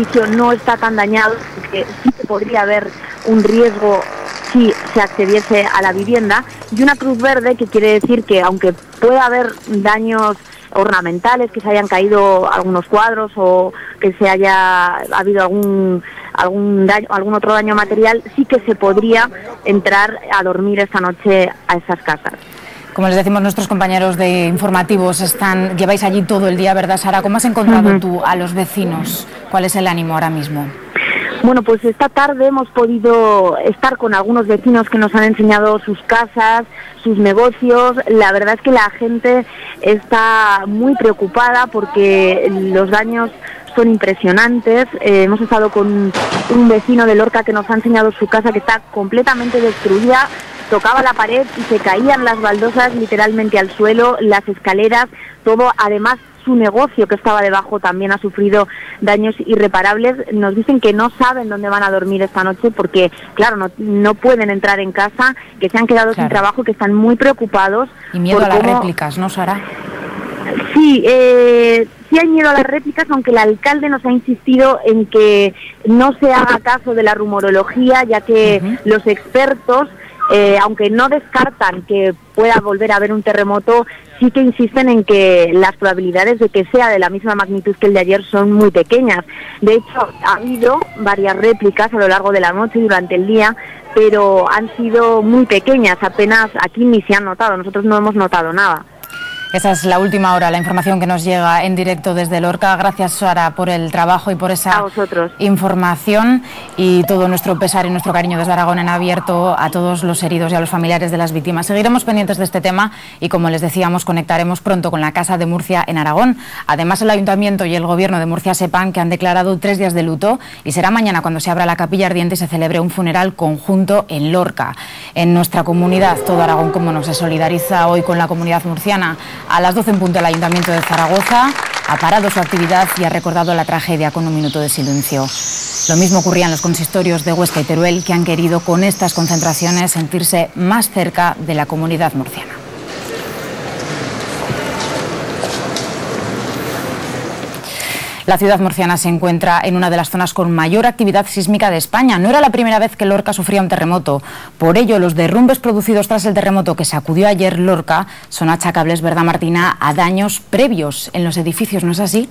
edificio no está tan dañado, que sí que podría haber un riesgo si se accediese a la vivienda, y una cruz verde, que quiere decir que aunque pueda haber daños ornamentales, que se hayan caído algunos cuadros o que se haya habido algún otro daño material, sí que se podría entrar a dormir esta noche a esas casas. Como les decimos, nuestros compañeros de informativos lleváis allí todo el día, ¿verdad, Sara? ¿Cómo has encontrado tú a los vecinos? ¿Cuál es el ánimo ahora mismo? Bueno, pues esta tarde hemos podido estar con algunos vecinos que nos han enseñado sus casas, sus negocios. La verdad es que la gente está muy preocupada porque los daños son impresionantes. Hemos estado con un vecino de Lorca que nos ha enseñado su casa, que está completamente destruida. Tocaba la pared y se caían las baldosas literalmente al suelo, las escaleras, todo. Además, su negocio, que estaba debajo, también ha sufrido daños irreparables. Nos dicen que no saben dónde van a dormir esta noche porque, claro, no pueden entrar en casa, que se han quedado sin trabajo, que están muy preocupados. Y miedo a las réplicas, ¿no, Sara? Sí, sí hay miedo a las réplicas, aunque el alcalde nos ha insistido en que no se haga caso de la rumorología, ya que los expertos, aunque no descartan que pueda volver a haber un terremoto, sí que insisten en que las probabilidades de que sea de la misma magnitud que el de ayer son muy pequeñas. De hecho, ha habido varias réplicas a lo largo de la noche y durante el día, pero han sido muy pequeñas, apenas aquí ni se han notado, nosotros no hemos notado nada. Esa es la última hora, la información que nos llega en directo desde Lorca. Gracias, Sara, por el trabajo y por esa información, y todo nuestro pesar y nuestro cariño desde Aragón en abierto a todos los heridos y a los familiares de las víctimas. Seguiremos pendientes de este tema y, como les decíamos, conectaremos pronto con la Casa de Murcia en Aragón. Además, el Ayuntamiento y el Gobierno de Murcia sepan que han declarado 3 días de luto y será mañana cuando se abra la capilla ardiente y se celebre un funeral conjunto en Lorca. En nuestra comunidad, todo Aragón, como no, se solidariza hoy con la comunidad murciana. A las 12 en punto, el Ayuntamiento de Zaragoza ha parado su actividad y ha recordado la tragedia con un minuto de silencio. Lo mismo ocurría en los consistorios de Huesca y Teruel, que han querido con estas concentraciones sentirse más cerca de la comunidad murciana. La ciudad murciana se encuentra en una de las zonas con mayor actividad sísmica de España. No era la primera vez que Lorca sufría un terremoto. Por ello, los derrumbes producidos tras el terremoto que sacudió ayer Lorca son achacables, ¿verdad, Martina?, a daños previos en los edificios, ¿no es así?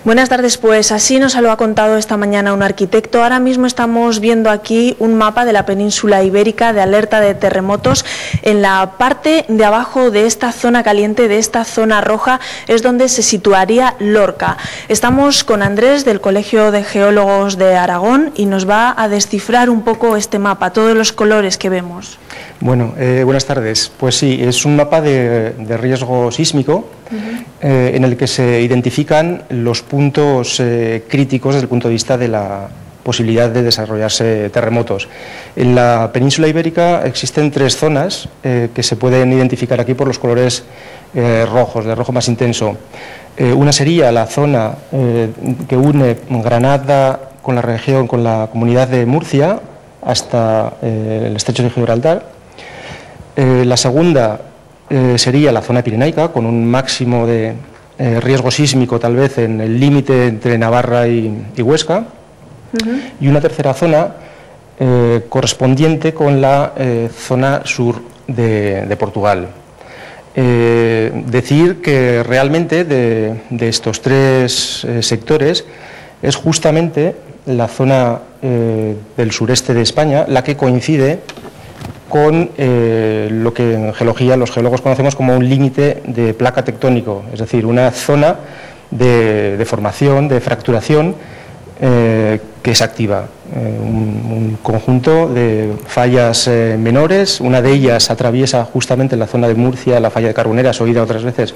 Buenas tardes, pues así nos lo ha contado esta mañana un arquitecto. Ahora mismo estamos viendo aquí un mapa de la península ibérica de alerta de terremotos. En la parte de abajo de esta zona caliente, de esta zona roja, es donde se situaría Lorca. Estamos con Andrés del Colegio de Geólogos de Aragón y nos va a descifrar un poco este mapa, todos los colores que vemos. Bueno, buenas tardes. Pues sí, es un mapa de riesgo sísmico en el que se identifican los puntos críticos desde el punto de vista de la posibilidad de desarrollarse terremotos. En la península ibérica existen 3 zonas que se pueden identificar aquí por los colores rojos, de rojo más intenso. Una sería la zona que une Granada con la región, con la comunidad de Murcia hasta el estrecho de Gibraltar. La segunda sería la zona pirenaica, con un máximo de riesgo sísmico tal vez en el límite entre Navarra y Huesca. Y una tercera zona correspondiente con la zona sur de Portugal. Decir que realmente de estos 3 sectores es justamente la zona del sureste de España la que coincide con lo que en geología los geólogos conocemos como un límite de placa tectónico, es decir, una zona de formación, de fracturación que es activa. Un conjunto de fallas menores, una de ellas atraviesa justamente la zona de Murcia, la falla de Carboneras, oída otras veces,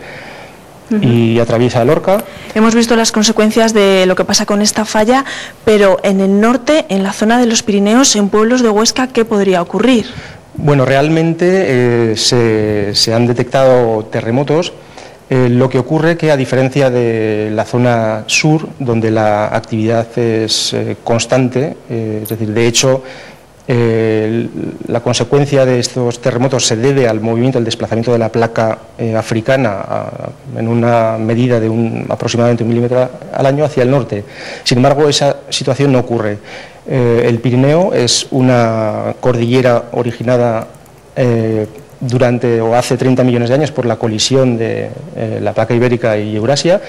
y atraviesa Lorca. Hemos visto las consecuencias de lo que pasa con esta falla, pero en el norte, en la zona de los Pirineos, en pueblos de Huesca, ¿qué podría ocurrir? Bueno, realmente se han detectado terremotos. Lo que ocurre que, a diferencia de la zona sur, donde la actividad es constante, es decir, de hecho, La consecuencia de estos terremotos se debe al movimiento, al desplazamiento de la placa africana en una medida de aproximadamente 1 milímetro al año hacia el norte. Sin embargo, esa situación no ocurre. El Pirineo es una cordillera originada durante o hace 30 millones de años por la colisión de la placa ibérica y Eurasia,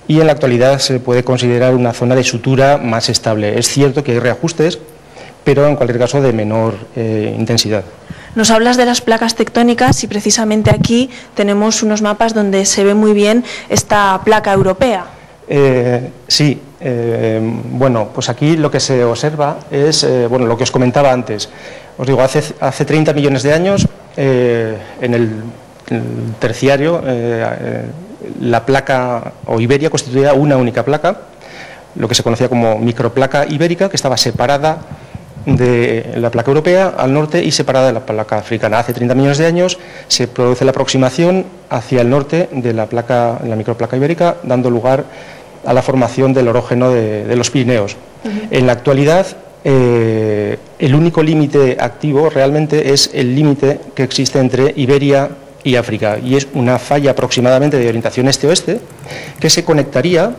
y en la actualidad se puede considerar una zona de sutura más estable. Es cierto que hay reajustes, pero en cualquier caso de menor intensidad. Nos hablas de las placas tectónicas y precisamente aquí tenemos unos mapas donde se ve muy bien esta placa europea. Sí, bueno, pues aquí lo que se observa es bueno, lo que os comentaba antes. Os digo, hace 30 millones de años, en el terciario, la placa o Iberia constituía una única placa, lo que se conocía como microplaca ibérica, que estaba separada de la placa europea al norte y separada de la placa africana. Hace 30 millones de años se produce la aproximación hacia el norte de la microplaca ibérica, dando lugar a la formación del orógeno de los Pirineos. En la actualidad, el único límite activo realmente es el límite que existe entre Iberia y África, y es una falla aproximadamente de orientación este-oeste que se conectaría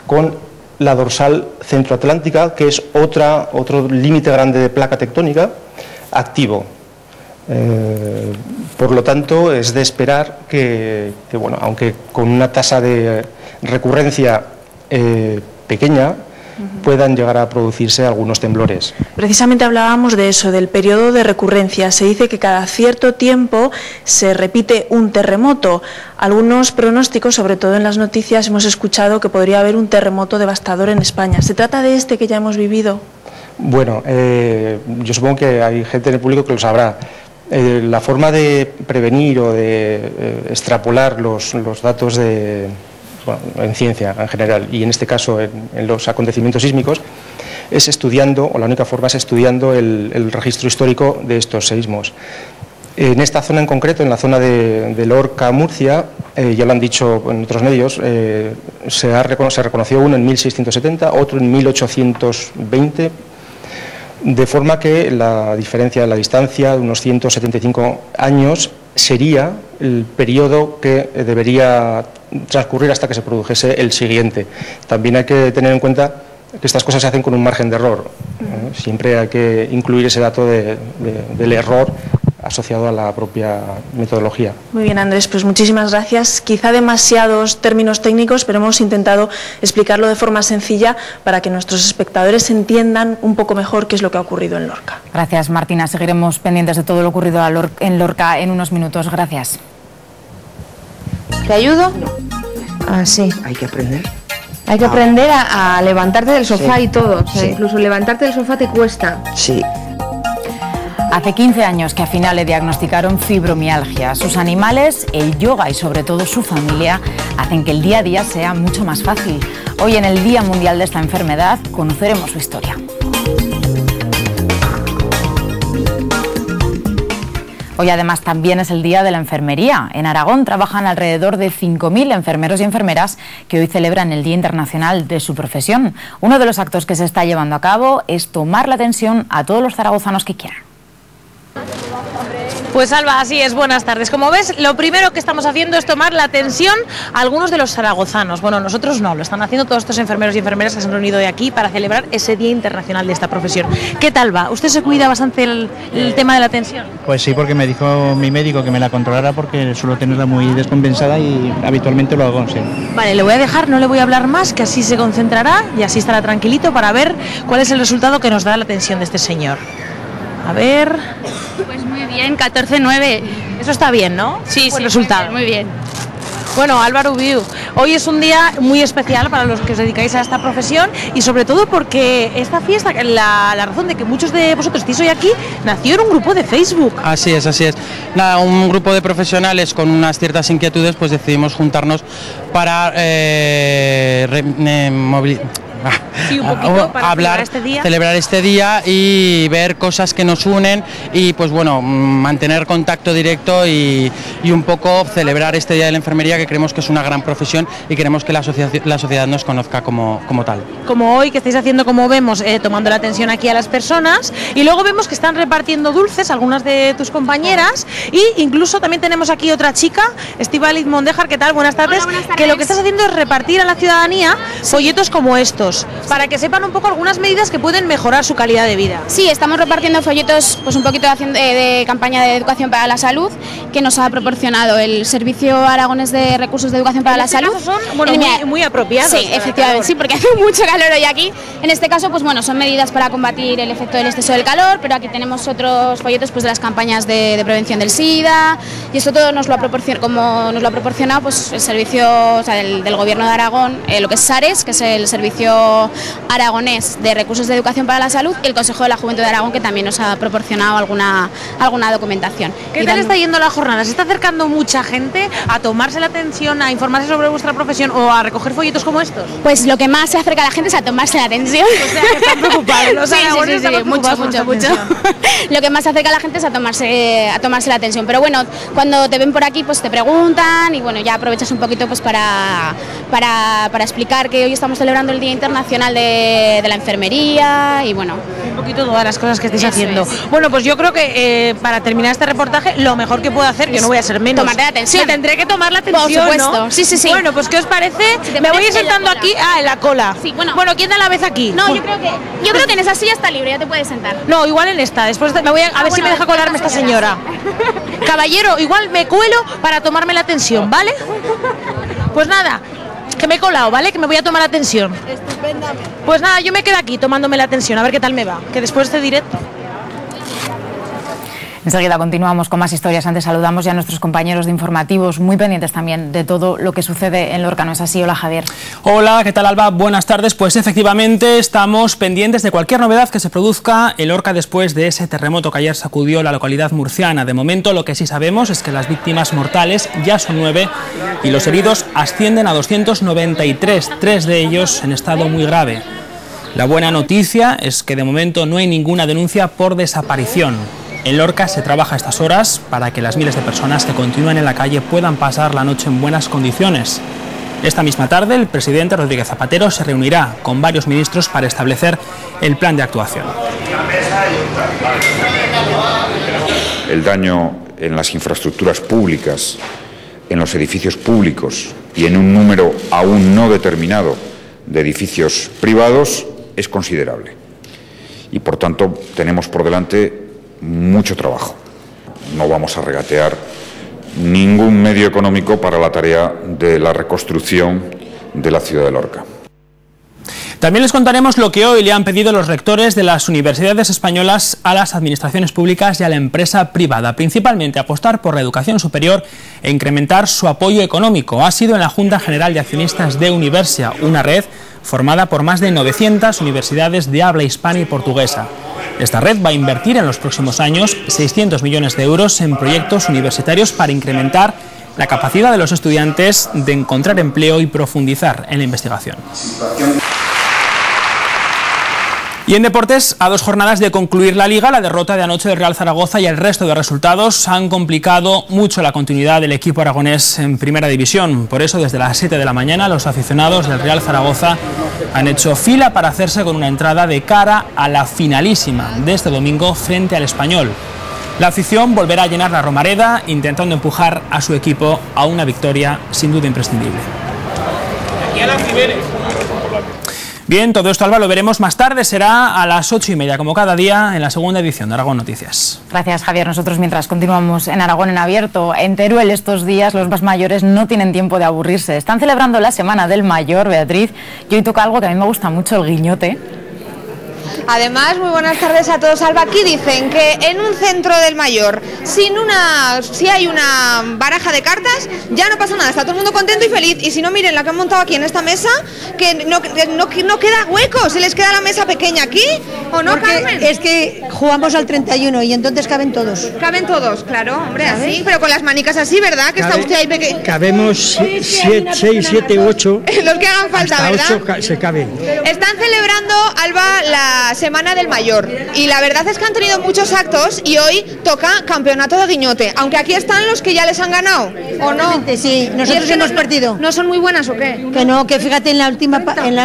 con la dorsal centroatlántica, que es otro límite grande de placa tectónica activo. Por lo tanto, es de esperar que bueno, aunque con una tasa de recurrencia pequeña, puedan llegar a producirse algunos temblores. Precisamente hablábamos de eso, del periodo de recurrencia. Se dice que cada cierto tiempo se repite un terremoto. Algunos pronósticos, sobre todo en las noticias, hemos escuchado que podría haber un terremoto devastador en España. ¿Se trata de este que ya hemos vivido? Bueno, yo supongo que hay gente en el público que lo sabrá. La forma de prevenir o de extrapolar los datos en ciencia en general, y en este caso en los acontecimientos sísmicos, es estudiando, o la única forma es estudiando el registro histórico de estos seísmos. En esta zona en concreto, en la zona de Lorca, Murcia, ya lo han dicho en otros medios, se reconoció uno en 1670, otro en 1820, de forma que la diferencia de la distancia de unos 175 años sería el periodo que debería transcurrir hasta que se produjese el siguiente. También hay que tener en cuenta que estas cosas se hacen con un margen de error. Siempre hay que incluir ese dato del error asociado a la propia metodología. Muy bien, Andrés, pues muchísimas gracias. Quizá demasiados términos técnicos, pero hemos intentado explicarlo de forma sencilla para que nuestros espectadores entiendan un poco mejor qué es lo que ha ocurrido en Lorca. Gracias, Martina. Seguiremos pendientes de todo lo ocurrido en Lorca en unos minutos. Gracias. ¿Te ayudo? Ah, sí. Hay que aprender. Hay que aprender a levantarte del sofá y todo. O sea, incluso levantarte del sofá te cuesta. Sí. Hace 15 años que a Fina le diagnosticaron fibromialgia. Sus animales, el yoga y sobre todo su familia hacen que el día a día sea mucho más fácil. Hoy, en el Día Mundial de esta enfermedad, conoceremos su historia. Hoy además también es el Día de la Enfermería. En Aragón trabajan alrededor de 5.000 enfermeros y enfermeras que hoy celebran el Día Internacional de su profesión. Uno de los actos que se está llevando a cabo es tomar la atención a todos los zaragozanos que quieran. Pues Alba, así es, buenas tardes. Como ves, lo primero que estamos haciendo es tomar la atención a algunos de los zaragozanos. Bueno, nosotros no, lo están haciendo todos estos enfermeros y enfermeras que se han reunido hoy aquí para celebrar ese Día Internacional de esta profesión. ¿Qué tal va? ¿Usted se cuida bastante el tema de la tensión? Pues sí, porque me dijo mi médico que me la controlara porque suelo tenerla muy descompensada y habitualmente lo hago, sí. Vale, le voy a dejar, no le voy a hablar más, que así se concentrará y así estará tranquilito para ver cuál es el resultado que nos da la tensión de este señor. A ver... Pues muy bien, 14,9. Eso está bien, ¿no? Sí, buen sí, resultado. Muy bien. Bueno, Álvaro Ubiu, hoy es un día muy especial para los que os dedicáis a esta profesión y sobre todo porque esta fiesta, la razón de que muchos de vosotros estéis hoy aquí, nació en un grupo de Facebook. Así es, así es. Nada, un grupo de profesionales con unas ciertas inquietudes, pues decidimos juntarnos para Sí, un poquito para celebrar este día y ver cosas que nos unen y pues bueno, mantener contacto directo y un poco celebrar este día de la enfermería, que creemos que es una gran profesión y queremos que la sociedad nos conozca como tal. Como hoy que estáis haciendo, como vemos, tomando la atención aquí a las personas, y luego vemos que están repartiendo dulces algunas de tus compañeras, y incluso también tenemos aquí otra chica, Estíbaliz Mondejar. ¿Qué tal? Buenas tardes. Hola, buenas tardes. Que lo que estás haciendo es repartir a la ciudadanía folletos como estos, para que sepan un poco algunas medidas que pueden mejorar su calidad de vida. Sí, estamos repartiendo folletos, pues un poquito de campaña de educación para la salud que nos ha proporcionado el Servicio Aragonés de Recursos de Educación para la Salud. Son muy apropiados. Sí, efectivamente, sí, porque hace mucho calor hoy aquí. En este caso, pues bueno, son medidas para combatir el efecto del exceso del calor, pero aquí tenemos otros folletos pues de las campañas de prevención del SIDA, y esto todo nos lo ha proporcionado pues el servicio, o sea, del Gobierno de Aragón, lo que es SARES, que es el Servicio Aragonés de Recursos de Educación para la Salud, y el Consejo de la Juventud de Aragón, que también nos ha proporcionado alguna documentación. ¿Qué tal está yendo la jornada? ¿Se está acercando mucha gente a tomarse la atención, a informarse sobre vuestra profesión o a recoger folletos como estos? Pues lo que más se acerca a la gente es a tomarse la atención. O sea, que están preocupados. Los aragoneses están preocupados mucho. Lo que más se acerca a la gente es a tomarse la atención. Pero bueno, cuando te ven por aquí, pues te preguntan, y bueno, ya aprovechas un poquito pues para explicar que hoy estamos celebrando el Día Internacional de la Enfermería, y bueno, un poquito todas las cosas que estáis haciendo. Bueno, pues yo creo que para terminar este reportaje, lo mejor que puedo hacer, que no voy a ser menos, tomarte la atención. Me tendré que tomar la atención, por supuesto, ¿no? Sí. Bueno, pues ¿qué os parece? Si me voy a ir sentando aquí, en la cola. Sí, bueno, ¿quién da la vez aquí? No, yo creo que en esa silla está libre, ya te puedes sentar. No, igual en esta, después me voy a ver si me deja colarme esta señora. Caballero, igual me cuelo para tomarme la atención, ¿vale? Pues nada, que me he colado, ¿vale? Que me voy a tomar la atención. Estupendamente. Pues nada, yo me quedo aquí tomándome la atención, a ver qué tal me va, que después de este directo. Enseguida continuamos con más historias. Antes saludamos ya a nuestros compañeros de informativos, muy pendientes también de todo lo que sucede en Lorca, ¿no es así? Hola, Javier. Hola, ¿qué tal, Alba? Buenas tardes. Pues efectivamente estamos pendientes de cualquier novedad que se produzca en Lorca después de ese terremoto que ayer sacudió la localidad murciana. De momento, lo que sí sabemos es que las víctimas mortales ya son 9 y los heridos ascienden a 293, 3 de ellos en estado muy grave. La buena noticia es que de momento no hay ninguna denuncia por desaparición. En Lorca se trabaja a estas horas para que las miles de personas que continúan en la calle puedan pasar la noche en buenas condiciones. Esta misma tarde el presidente Rodríguez Zapatero se reunirá con varios ministros para establecer el plan de actuación. El daño en las infraestructuras públicas, en los edificios públicos y en un número aún no determinado de edificios privados es considerable. Y por tanto tenemos por delante mucho trabajo. No vamos a regatear ningún medio económico para la tarea de la reconstrucción de la ciudad de Lorca. También les contaremos lo que hoy le han pedido los rectores de las universidades españolas a las administraciones públicas y a la empresa privada, principalmente apostar por la educación superior e incrementar su apoyo económico. Ha sido en la Junta General de Accionistas de Universia, una red formada por más de 900 universidades de habla hispana y portuguesa. Esta red va a invertir en los próximos años 600 millones de euros en proyectos universitarios para incrementar la capacidad de los estudiantes de encontrar empleo y profundizar en la investigación. Y en deportes, a 2 jornadas de concluir la Liga, la derrota de anoche del Real Zaragoza y el resto de resultados han complicado mucho la continuidad del equipo aragonés en Primera División. Por eso, desde las 7 de la mañana, los aficionados del Real Zaragoza han hecho fila para hacerse con una entrada de cara a la finalísima de este domingo frente al Español. La afición volverá a llenar la Romareda, intentando empujar a su equipo a una victoria sin duda imprescindible. Bien, todo esto, Alba, lo veremos más tarde. Será a las 8:30, como cada día, en la segunda edición de Aragón Noticias. Gracias, Javier. Nosotros, mientras continuamos en Aragón en abierto, en Teruel estos días los más mayores no tienen tiempo de aburrirse. Están celebrando la Semana del Mayor, Beatriz, y hoy toca algo que a mí me gusta mucho, el guiñote. Además, muy buenas tardes a todos. Alba, aquí dicen que en un centro del Mayor, si hay una baraja de cartas, ya no pasa nada, está todo el mundo contento y feliz. Y si no, miren la que han montado aquí en esta mesa, que no queda hueco, se les queda la mesa pequeña aquí, ¿o no, Carmen? Es que jugamos al 31 y entonces caben todos. Caben todos, claro, hombre, así, pero con las manicas así, ¿verdad? Que está usted ahí pequeño. Cabemos 6, 7, 8. Los que hagan falta, hasta ¿verdad? 8 se caben. Están celebrando, Alba, la Semana del Mayor. Y la verdad es que han tenido muchos actos y hoy toca campeonato de guiñote. Aunque aquí están los que ya les han ganado, ¿o no? Sí, nosotros hemos perdido. ¿No son muy buenas o qué? Que no, que fíjate, en la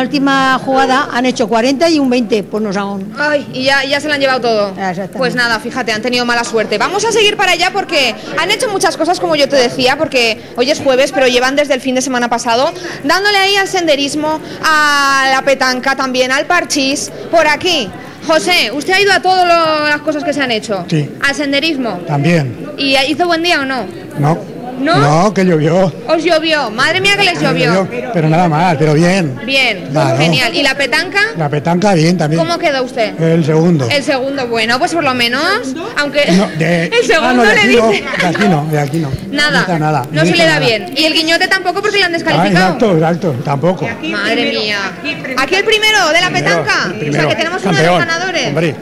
última jugada han hecho 40 y un 20, pues nos han... Ay, y ya se lo han llevado todo. Pues nada, fíjate, han tenido mala suerte. Vamos a seguir para allá porque han hecho muchas cosas, como yo te decía, porque hoy es jueves, pero llevan desde el fin de semana pasado dándole ahí al senderismo, a la petanca también, al parchís, por aquí. José, ¿usted ha ido a todas las cosas que se han hecho? Sí. ¿Al senderismo? También. ¿Y hizo buen día o no? No. ¿No? No, que llovió. ¿Os llovió? Madre mía que les llovió. Pero nada más, pero bien. Bien, claro. Genial. ¿Y la petanca? La petanca bien también. ¿Cómo quedó usted? El segundo. El segundo, bueno, pues por lo menos, aunque no, el segundo de le aquí dice... de aquí no. Nada, no se le da bien. ¿Y el guiñote tampoco porque le han descalificado? Exacto, tampoco. Madre mía. Aquí el primero de la petanca. O sea que tenemos uno de los ganadores. Hombre.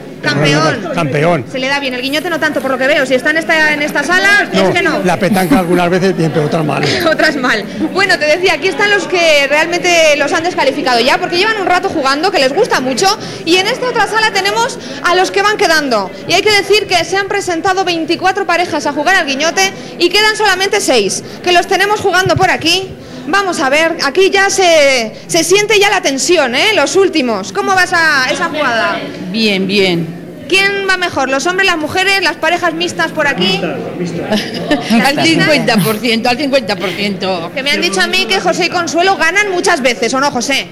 Campeón. Se le da bien, el guiñote no tanto por lo que veo. Si está en esta sala, no, es que no. La petanca algunas veces bien, pero otras mal. Otras mal. Bueno, te decía, aquí están los que realmente los han descalificado ya, porque llevan un rato jugando, que les gusta mucho. Y en esta otra sala tenemos a los que van quedando. Y hay que decir que se han presentado 24 parejas a jugar al guiñote y quedan solamente 6, que los tenemos jugando por aquí. Vamos a ver, aquí ya se siente ya la tensión, ¿eh? Los últimos. ¿Cómo va esa jugada? Bien, bien. ¿Quién va mejor? ¿Los hombres, las mujeres, las parejas mixtas por aquí? Al 50%, al 50%. Que me han dicho a mí que José y Consuelo ganan muchas veces, ¿o no, José?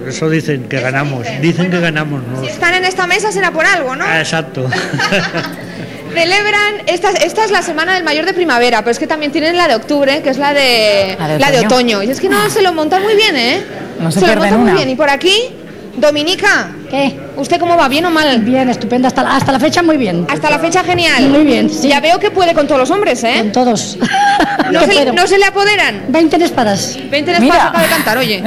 Eso dicen que ganamos, ¿no? Si están en esta mesa será por algo, ¿no? Exacto. Celebran, esta es la Semana del Mayor de primavera, pero es que también tienen la de octubre, que es la de otoño. Y es que no se lo montan muy bien, ¿eh? No se lo montan muy bien. Y por aquí, Dominica, ¿qué? ¿Usted cómo va? ¿Bien o mal? Bien, estupendo. Hasta la fecha muy bien. Hasta la fecha genial. Muy bien, sí. Ya veo que puede con todos los hombres, ¿eh? Con todos. ¿No se le apoderan? 20 en espadas. 20 en espadas acaba de cantar, oye.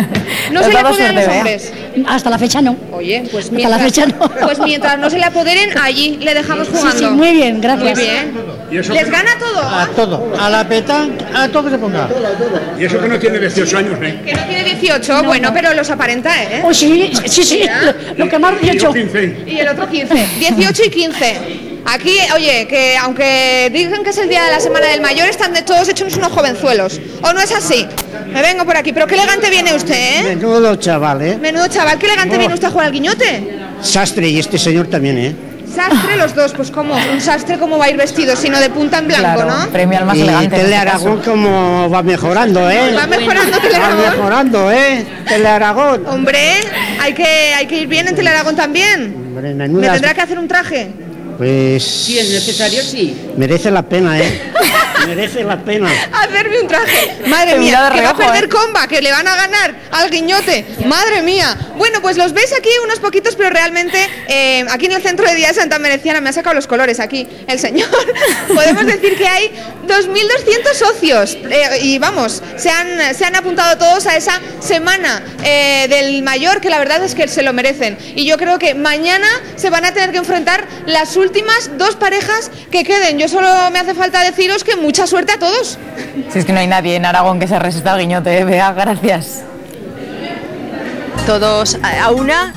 ¿No se le apoderan los hombres? Hasta la fecha no. Oye, pues hasta la fecha no. Pues mientras no se le apoderen, allí le dejamos jugando. Sí, muy bien, gracias. Muy bien. ¿Les gana todo? A todo. A la petanca, a todo que se ponga. Y eso que no tiene 18 años, ¿eh? Que no tiene 18, no, bueno, pero los aparenta, ¿eh? Oh, sí. Lo que más 18. Y el otro 15. 18 y 15. Aquí, oye, que aunque digan que es el día de la Semana del Mayor, están todos hechos unos jovenzuelos. ¿O no es así? Me vengo por aquí. Pero qué elegante viene usted, ¿eh? Menudo chaval, ¿eh? Menudo chaval. Qué elegante viene usted a jugar al guiñote. Sastre, y este señor también, ¿eh? Sastre los dos, pues ¿cómo? Un sastre cómo va a ir vestido, sino de punta en blanco, claro, ¿no? Premio al más elegante. Y Tele Aragón como va mejorando, ¿eh? Va mejorando Tele Aragón. Va mejorando, ¿eh? Tele Aragón. Hombre, hay que ir bien en Tele Aragón también. Hombre, ¿Me tendrá que hacer un traje? Pues... Si es necesario, sí. Merece la pena, ¿eh? Merece la pena. Hacerme un traje. Madre mía, que va a perder comba, que le van a ganar al guiñote. Madre mía. Bueno, pues los veis aquí unos poquitos, pero realmente aquí en el centro de día de Santa Mereciana me ha sacado los colores aquí el señor. Podemos decir que hay 2.200 socios y vamos, se han apuntado todos a esa Semana del Mayor, que la verdad es que se lo merecen. Y yo creo que mañana se van a tener que enfrentar las últimas 2 parejas que queden. Yo solo me hace falta deciros que mucha suerte a todos. Si es que no hay nadie en Aragón que se resista al guiñote, Bea, gracias. Todos a una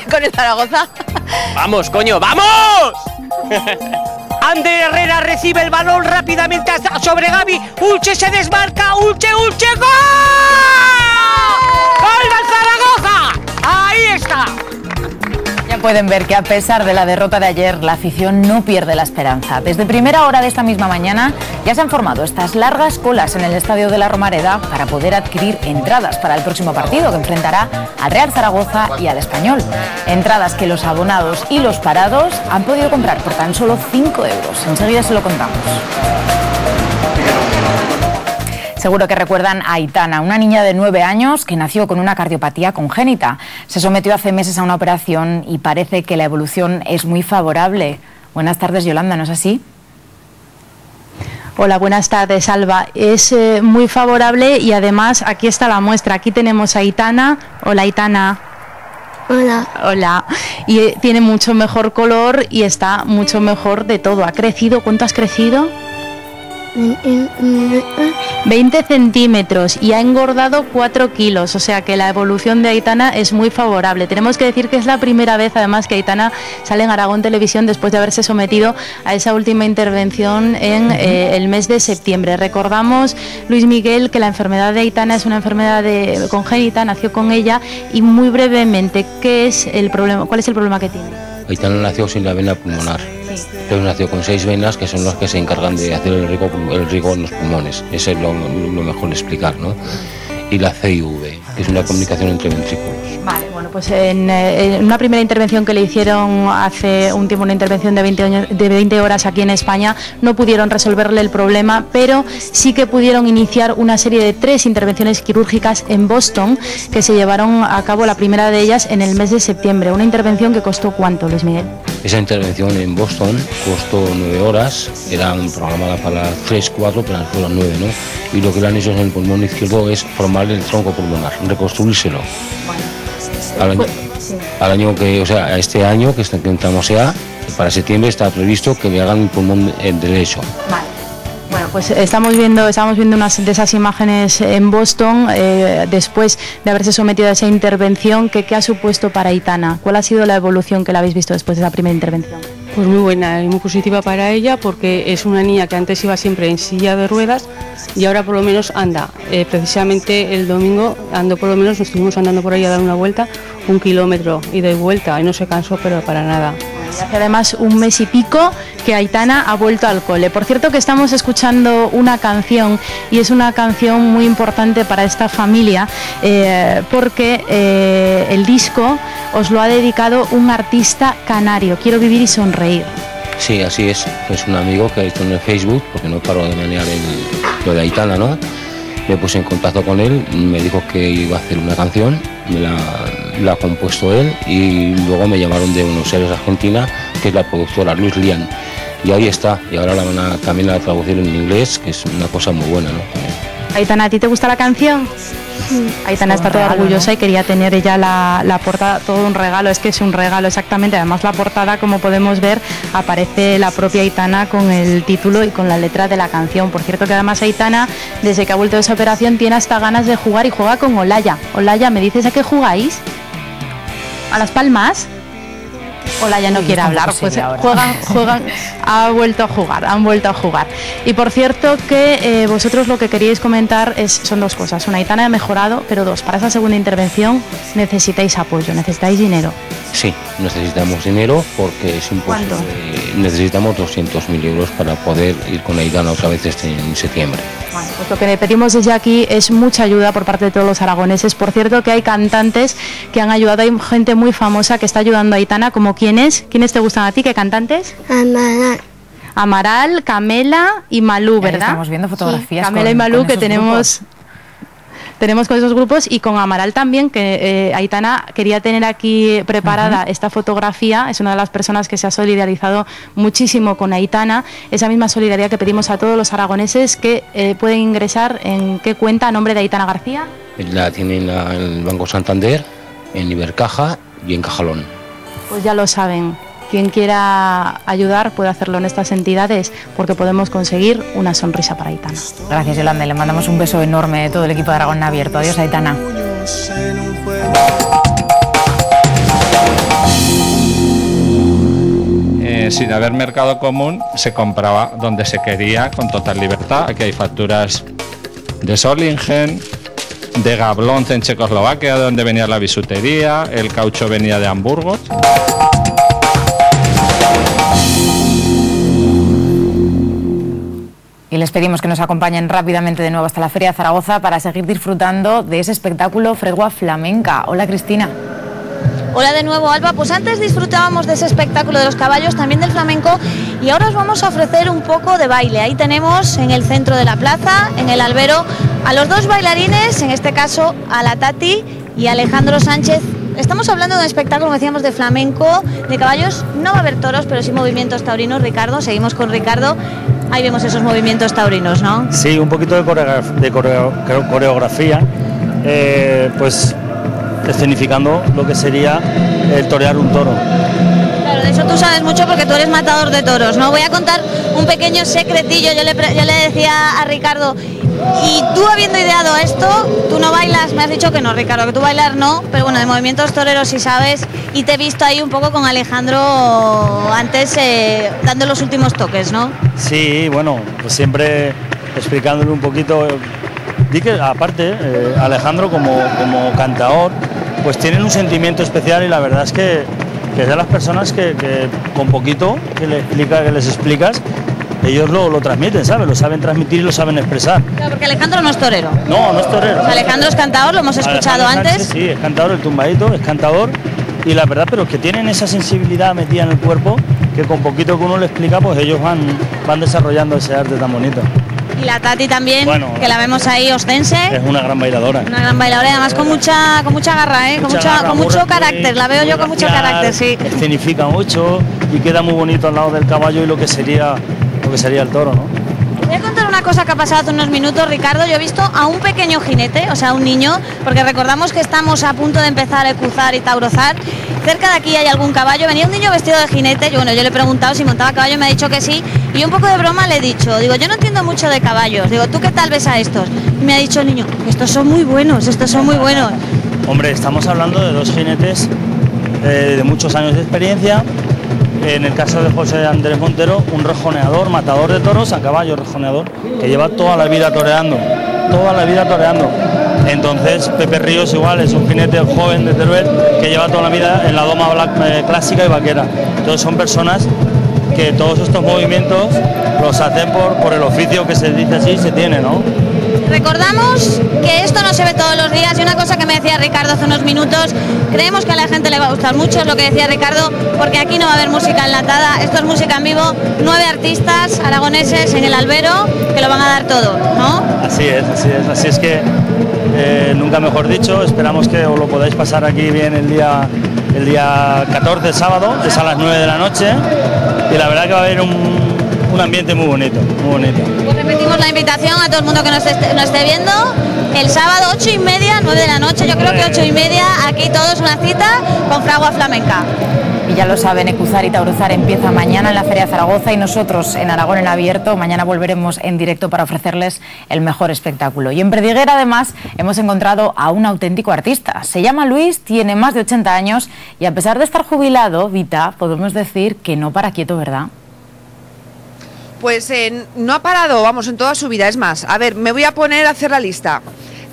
con el Zaragoza. ¡Vamos, coño, vamos! Ander Herrera recibe el balón rápidamente sobre Gaby. Ulche se desmarca. Ulche, ¡gol! ¡Gol del Zaragoza! ¡Ahí está! Ya pueden ver que a pesar de la derrota de ayer, la afición no pierde la esperanza. Desde primera hora de esta misma mañana ya se han formado estas largas colas en el Estadio de la Romareda para poder adquirir entradas para el próximo partido que enfrentará al Real Zaragoza y al Español. Entradas que los abonados y los parados han podido comprar por tan solo 5 euros. Enseguida se lo contamos. Seguro que recuerdan a Aitana, una niña de 9 años que nació con una cardiopatía congénita. Se sometió hace meses a una operación y parece que la evolución es muy favorable. Buenas tardes, Yolanda, ¿no es así? Hola, buenas tardes, Alba. Es muy favorable y además aquí está la muestra. Aquí tenemos a Aitana. Hola, Aitana. Hola. Hola. Y tiene mucho mejor color y está mucho mejor de todo. ¿Ha crecido? ¿Cuánto has crecido? 20 centímetros y ha engordado 4 kilos, o sea que la evolución de Aitana es muy favorable. Tenemos que decir que es la primera vez además que Aitana sale en Aragón Televisión después de haberse sometido a esa última intervención en el mes de septiembre. Recordamos, Luis Miguel, que la enfermedad de Aitana es una enfermedad congénita, nació con ella, y muy brevemente, ¿qué es el problema? ¿Cuál es el problema que tiene? Aitana nació sin la vena pulmonar. Entonces nació con 6 venas que son las que se encargan de hacer el riego en los pulmones. Eso es lo mejor de explicar, ¿no? Y la CIV, que es una comunicación entre ventrículos. Vale, bueno, pues en una primera intervención que le hicieron hace un tiempo, una intervención de 20 horas aquí en España, no pudieron resolverle el problema, pero sí que pudieron iniciar una serie de 3 intervenciones quirúrgicas en Boston, que se llevaron a cabo, la primera de ellas, en el mes de septiembre. Una intervención que costó ¿cuánto, Luis Miguel? Esa intervención en Boston costó 9 horas, eran programadas para las 3, 4, pero fueron 9, ¿no? Y lo que le han hecho en el pulmón izquierdo es formar el tronco pulmonar, reconstruírselo. Al año que, o sea, a este año que intentamos para septiembre está previsto que le hagan el pulmón derecho. Vale. Bueno, pues estamos viendo unas de esas imágenes en Boston después de haberse sometido a esa intervención. ¿Qué ha supuesto para Aitana? ¿Cuál ha sido la evolución que la habéis visto después de esa primera intervención? Pues muy buena y muy positiva para ella, porque es una niña que antes iba siempre en silla de ruedas y ahora por lo menos anda. Precisamente el domingo nos estuvimos andando por ahí a dar una vuelta, 1 kilómetro ida y vuelta, y no se cansó pero para nada. Y hace además 1 mes y pico que Aitana ha vuelto al cole. Por cierto, que estamos escuchando una canción, y es una canción muy importante para esta familia, porque el disco os lo ha dedicado un artista canario, Quiero vivir y sonreír. Sí, así es un amigo que ha hecho en el Facebook, porque no paro de manejar lo de Aitana, ¿no? Me puse en contacto con él, me dijo que iba a hacer una canción, la ha compuesto él, y luego me llamaron de Buenos Aires, Argentina, que es la productora Luis Lian, y ahí está, y ahora también la traducir en inglés, que es una cosa muy buena, ¿no? Aitana, ¿a ti te gusta la canción? Aitana está toda orgullosa, ¿no? Y quería tener ella la portada, todo un regalo, es que es un regalo exactamente. Además, la portada, como podemos ver, aparece la propia Aitana con el título y con la letra de la canción. Por cierto, que además Aitana, desde que ha vuelto de esa operación, tiene hasta ganas de jugar y juega con Olaya. Olaya, ¿me dices a qué jugáis? ¿A Las Palmas? Olaya no quiere hablar, pues juegan, han vuelto a jugar. Y por cierto que vosotros lo que queríais comentar son 2 cosas. Una, Aitana ha mejorado, pero 2, para esa segunda intervención necesitáis apoyo, necesitáis dinero. Sí, necesitamos dinero porque es imposible. ¿Cuánto? Necesitamos 200.000 euros para poder ir con Aitana otra vez en septiembre. Bueno, pues lo que le pedimos desde aquí es mucha ayuda por parte de todos los aragoneses. Por cierto, que hay cantantes que han ayudado, hay gente muy famosa que está ayudando a Aitana, como ¿quiénes te gustan a ti? ¿Qué cantantes? Amaral, Camela y Malú, ¿verdad? Estamos viendo fotografías. Sí, Camela y Malú, que tenemos con esos grupos, y con Amaral también, que Aitana quería tener aquí preparada esta fotografía. Es una de las personas que se ha solidarizado muchísimo con Aitana. Esa misma solidaridad que pedimos a todos los aragoneses, que pueden ingresar en qué cuenta a nombre de Aitana García. La tienen en el Banco Santander, en Ibercaja y en Cajalón. Pues ya lo saben. Quien quiera ayudar puede hacerlo en estas entidades, porque podemos conseguir una sonrisa para Aitana. Gracias, Yolanda, y le mandamos un beso enorme de todo el equipo de Aragón Abierto. Adiós, Aitana. Sin haber mercado común, se compraba donde se quería con total libertad. Aquí hay facturas de Solingen, de Gablonce en Checoslovaquia, de donde venía la bisutería, el caucho venía de Hamburgo. Y les pedimos que nos acompañen rápidamente de nuevo hasta la Feria de Zaragoza para seguir disfrutando de ese espectáculo Fregua Flamenca. Hola, Cristina. Hola de nuevo, Alba. Pues antes disfrutábamos de ese espectáculo de los caballos, también del flamenco, y ahora os vamos a ofrecer un poco de baile. Ahí tenemos en el centro de la plaza, en el albero, a los dos bailarines, en este caso a la Tati y a Alejandro Sánchez. Estamos hablando de un espectáculo, como decíamos, de flamenco, de caballos. No va a haber toros, pero sí movimientos taurinos. Ricardo, seguimos con Ricardo. Ahí vemos esos movimientos taurinos, ¿no? Sí, un poquito de coreografía, pues escenificando lo que sería el torear un toro. Claro, de eso tú sabes mucho porque tú eres matador de toros, ¿no? Voy a contar un pequeño secretillo. Yo le decía a Ricardo, y tú habiendo ideado esto, tú no bailas, me has dicho que no, Ricardo, que tú bailar no, pero bueno, de movimientos toreros sí sabes, y te he visto ahí un poco con Alejandro antes dando los últimos toques, ¿no? Sí, bueno, pues siempre explicándole un poquito. Di que aparte, Alejandro como cantador, pues tienen un sentimiento especial, y la verdad es que es de las personas que con poquito que les explicas, ellos lo transmiten, ¿sabes? Lo saben transmitir y lo saben expresar. Claro, porque Alejandro no es torero. No, no es torero. O sea, Alejandro es cantador, lo hemos escuchado Alejandro antes. Sánchez, sí, es cantador, el tumbadito, es cantador, y la verdad, pero que tienen esa sensibilidad metida en el cuerpo, que con poquito que uno le explica, pues ellos van desarrollando ese arte tan bonito. Y la Tati también, bueno, que la vemos ahí ostense. Es una gran bailadora. Una gran bailadora, y además con mucha garra, ¿eh? Con mucho carácter, la veo yo con mucho carácter, sí. Escenifica mucho y queda muy bonito al lado del caballo y lo que sería el toro, ¿no? Voy a contar una cosa que ha pasado hace unos minutos, Ricardo. Yo he visto a un pequeño jinete, o sea, un niño, porque recordamos que estamos a punto de empezar a cruzar y taurozar. Cerca de aquí hay algún caballo. Venía un niño vestido de jinete. Yo le he preguntado si montaba caballo y me ha dicho que sí. Y un poco de broma le he dicho, digo, yo no entiendo mucho de caballos. Digo, ¿tú qué tal ves a estos? Y me ha dicho el niño, estos son muy buenos, estos son muy buenos. Hombre, estamos hablando de dos jinetes de muchos años de experiencia. En el caso de José Andrés Montero, un rejoneador, matador de toros a caballo, rejoneador, que lleva toda la vida toreando. Entonces, Pepe Ríos igual es un jinete joven de Teruel que lleva toda la vida en la doma clásica y vaquera. Entonces son personas que todos estos movimientos los hacen por el oficio que se dice así, se tiene, ¿no? Recordamos que esto no se ve todos los días, y una cosa que me decía Ricardo hace unos minutos, creemos que a la gente le va a gustar mucho, es lo que decía Ricardo, porque aquí no va a haber música enlatada, esto es música en vivo, 9 artistas aragoneses en el albero que lo van a dar todo, ¿no? Así es que nunca mejor dicho, esperamos que os lo podáis pasar aquí bien el día 14, sábado, es a las 9 de la noche, y la verdad que va a haber un ambiente muy bonito, muy bonito. Pues repetimos la invitación a todo el mundo que nos esté viendo, el sábado 8:30, 9 de la noche, yo creo que 8:30, aquí todos una cita con Fragua Flamenca. Y ya lo saben, Ecuzar y Taurozar empieza mañana en la Feria de Zaragoza, y nosotros en Aragón en Abierto mañana volveremos en directo para ofrecerles el mejor espectáculo. Y en Perdiguera además hemos encontrado a un auténtico artista. Se llama Luis, tiene más de 80 años y a pesar de estar jubilado, Vita, podemos decir que no para quieto, ¿verdad? Pues no ha parado, vamos, en toda su vida. Es más, a ver, me voy a poner a hacer la lista.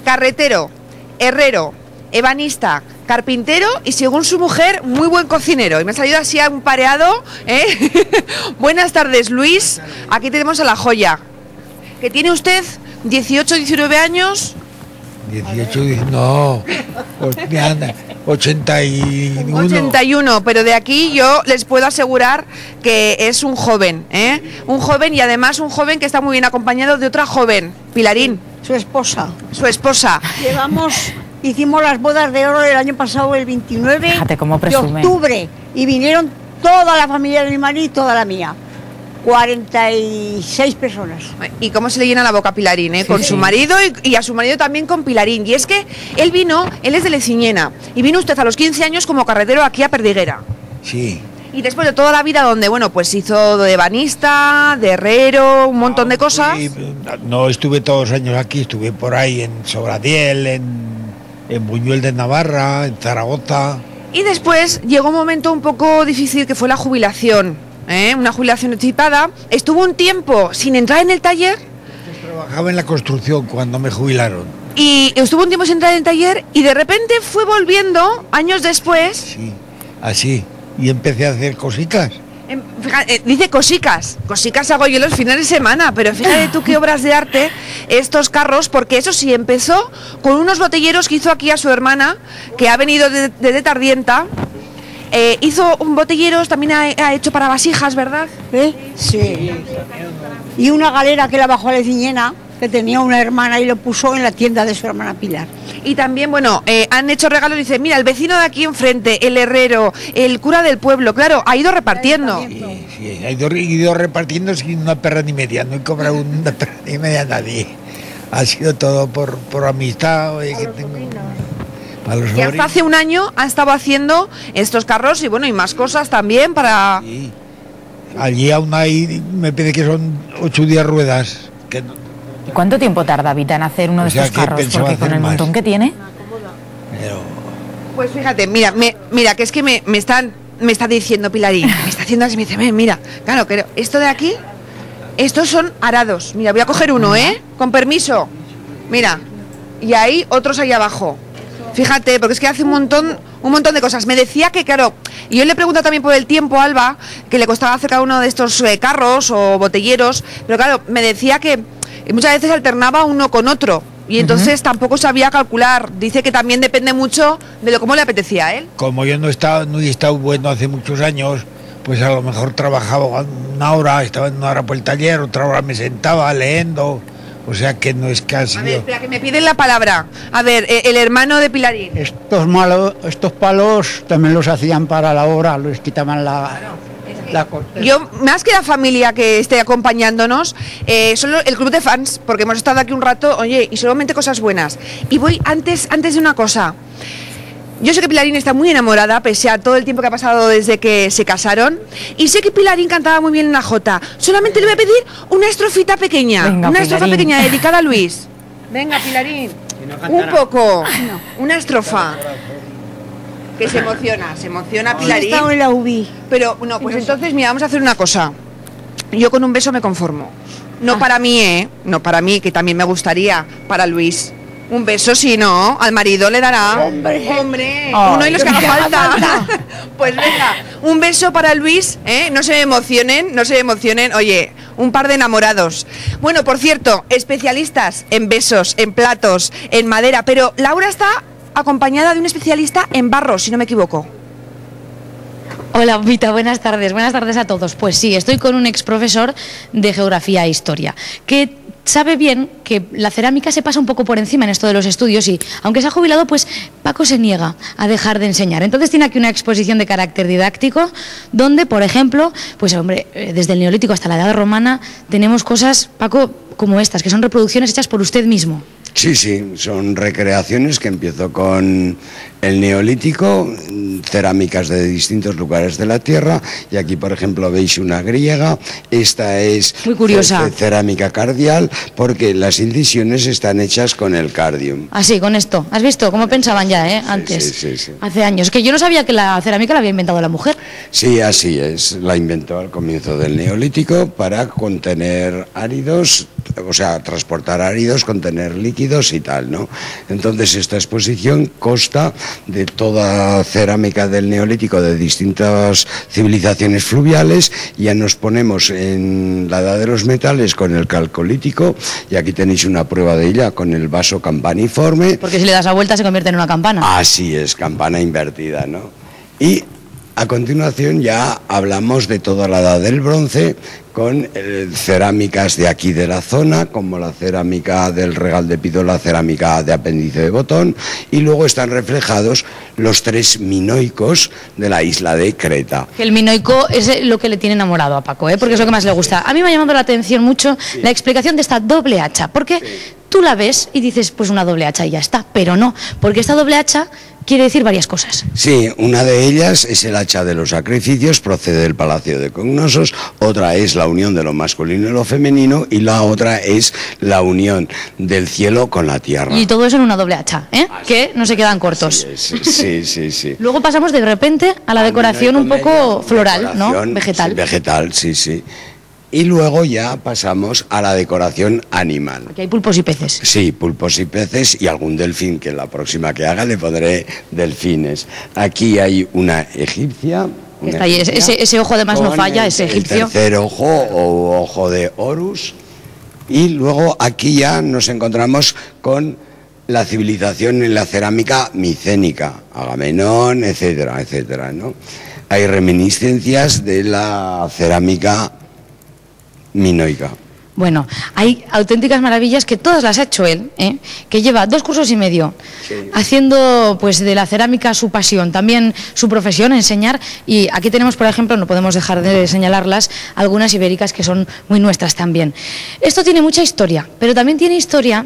Carretero, herrero, ebanista, carpintero y, según su mujer, muy buen cocinero. Y me ha salido así un pareado, ¿eh? Buenas tardes, Luis. Aquí tenemos a la joya. ¿Que tiene usted 18, 19 años? 18, no, 81. 81, pero de aquí yo les puedo asegurar que es un joven, ¿eh? Un joven, y además un joven que está muy bien acompañado de otra joven, Pilarín. Su esposa. Su esposa. Hicimos las bodas de oro el año pasado, el 29 Fíjate cómo de presume. octubre, y vinieron toda la familia de mi marido y toda la mía. 46 personas. ¿Y cómo se le llena la boca a Pilarín, Sí, con sí. su marido y a su marido también con Pilarín? Y es que él es de Leciñena, y vino usted a los 15 años como carretero aquí a Perdiguera. Sí. Y después de toda la vida donde, bueno, pues hizo de ebanista, de herrero, un montón de cosas. No estuve todos los años aquí, estuve por ahí en Sobradiel, en Buñuel de Navarra, en Zaragoza. Y después llegó un momento un poco difícil, que fue la jubilación. Una jubilación anticipada. Estuvo un tiempo sin entrar en el taller. Trabajaba en la construcción cuando me jubilaron. Y estuvo un tiempo sin entrar en el taller, y de repente fue volviendo años después. Sí, así. Y empecé a hacer cositas. Dice cosicas hago yo los fines de semana, pero fíjate tú qué obras de arte estos carros, porque eso sí, empezó con unos botelleros que hizo aquí a su hermana, que ha venido de Tardienta, hizo un botelleros, también ha hecho para vasijas, ¿verdad? Sí. Y una galera que la bajó a la Ciñena, que tenía una hermana y lo puso en la tienda de su hermana Pilar. Y también, bueno, han hecho regalos, dice, mira, el vecino de aquí enfrente, el herrero, el cura del pueblo, claro, ha ido repartiendo. Sí, ha ido repartiendo sin una perra ni media, no he cobrado una perra ni media a nadie. Ha sido todo por amistad. Que tengo para los y hasta hace un año ha estado haciendo estos carros y bueno, y más cosas también para... Sí. Allí aún hay, me parece que son 8 o 10 ruedas. ¿Y cuánto tiempo tarda Vita en hacer uno de estos carros? Porque con el montón que tiene... Pues fíjate, mira, que es que me está diciendo Pilarín, me está haciendo así, me dice, mira, claro, que esto de aquí, estos son arados. Mira, voy a coger uno, con permiso. Mira, y hay otros ahí abajo. Fíjate, porque es que hace un montón de cosas. Me decía que, claro, y yo le pregunto también por el tiempo a Alba, que le costaba hacer cada uno de estos carros o botelleros, pero claro, me decía que muchas veces alternaba uno con otro. Y entonces tampoco sabía calcular. Dice que también depende mucho de cómo le apetecía a él. Como yo no he estado bueno hace muchos años, pues a lo mejor trabajaba una hora, estaba en una hora por el taller, otra hora me sentaba leyendo. O sea que no es casi. A ver, espera, que me piden la palabra. A ver, el hermano de Pilarín. Estos palos también los hacían para la obra, los quitaban la corteza. Yo, más que la familia que esté acompañándonos, solo el club de fans, porque hemos estado aquí un rato, oye, y solamente cosas buenas. Y voy antes de una cosa. Yo sé que Pilarín está muy enamorada, pese a todo el tiempo que ha pasado desde que se casaron. Y sé que Pilarín cantaba muy bien en la jota. Solamente le voy a pedir una estrofita pequeña. Venga, una Pilarín. estrofa pequeña dedicada a Luis. Venga, Pilarín. Un poco. Una estrofa. Que se emociona Pilarín. He estado en la UBI. Pero, no, pues entonces, mira, vamos a hacer una cosa. Yo con un beso me conformo. No para mí, No para mí, que también me gustaría. Para Luis. Un beso, si no, al marido le dará. ¡Hombre! Uno y los que haga falta. Pues venga, un beso para Luis, no se emocionen. Oye, un par de enamorados. Bueno, por cierto, especialistas en besos, en platos, en madera, pero Laura está acompañada de un especialista en barro, si no me equivoco. Hola, Vita, buenas tardes a todos. Pues sí, estoy con un exprofesor de Geografía e Historia, que sabe bien que la cerámica se pasa un poco por encima en esto de los estudios y, aunque se ha jubilado, pues Paco se niega a dejar de enseñar. Entonces tiene aquí una exposición de carácter didáctico donde, por ejemplo, pues hombre, desde el Neolítico hasta la Edad Romana tenemos cosas, Paco, como estas, que son reproducciones hechas por usted mismo. Sí, son recreaciones que empiezo con el Neolítico, cerámicas de distintos lugares de la Tierra, y aquí, por ejemplo, veis una griega. Esta es muy curiosa, cerámica cardial, porque las incisiones están hechas con el cardium. Así, con esto. ¿Has visto cómo pensaban ya, antes? Sí. Hace años. Que yo no sabía que la cerámica la había inventado la mujer. Sí, así es. La inventó al comienzo del Neolítico para contener áridos, o sea, transportar áridos, contener líquidos y tal, ¿no? Entonces esta exposición consta de toda cerámica del Neolítico de distintas civilizaciones fluviales. Ya nos ponemos en la edad de los metales con el calcolítico, y aquí tenéis una prueba de ella con el vaso campaniforme. Porque si le das la vuelta se convierte en una campana. Así es, campana invertida, ¿no? Y a continuación ya hablamos de toda la edad del bronce, con cerámicas de aquí de la zona, como la cerámica del Regal de Pido, la cerámica de Apéndice de Botón, y luego están reflejados los 3 minoicos de la isla de Creta. El minoico es lo que le tiene enamorado a Paco, porque es lo que más le gusta. A mí me ha llamado la atención mucho la explicación de esta doble hacha, porque tú la ves y dices, pues una doble hacha y ya está, pero no, porque esta doble hacha quiere decir varias cosas. Sí, una de ellas es el hacha de los sacrificios, procede del Palacio de Cognosos, otra es la unión de lo masculino y lo femenino, y la otra es la unión del cielo con la tierra. Y todo eso en una doble hacha, que no se quedan cortos. Sí. Luego pasamos de repente a la decoración un poco floral, ¿no? Vegetal. Sí, vegetal, sí. Y luego ya pasamos a la decoración animal. Aquí hay pulpos y peces. Sí, pulpos y peces y algún delfín, que la próxima que haga le pondré delfines. Aquí hay una egipcia. Está ahí, ese ojo además no falla, ese egipcio. El tercer ojo o ojo de Horus. Y luego aquí ya nos encontramos con la civilización en la cerámica micénica, Agamenón, etcétera, etcétera, ¿no? Hay reminiscencias de la cerámica minoica. Bueno, hay auténticas maravillas que todas las ha hecho él, que lleva 2 cursos y medio haciendo pues de la cerámica su pasión, también su profesión, enseñar. Y aquí tenemos, por ejemplo, no podemos dejar de señalarlas, algunas ibéricas que son muy nuestras también. Esto tiene mucha historia, pero también tiene historia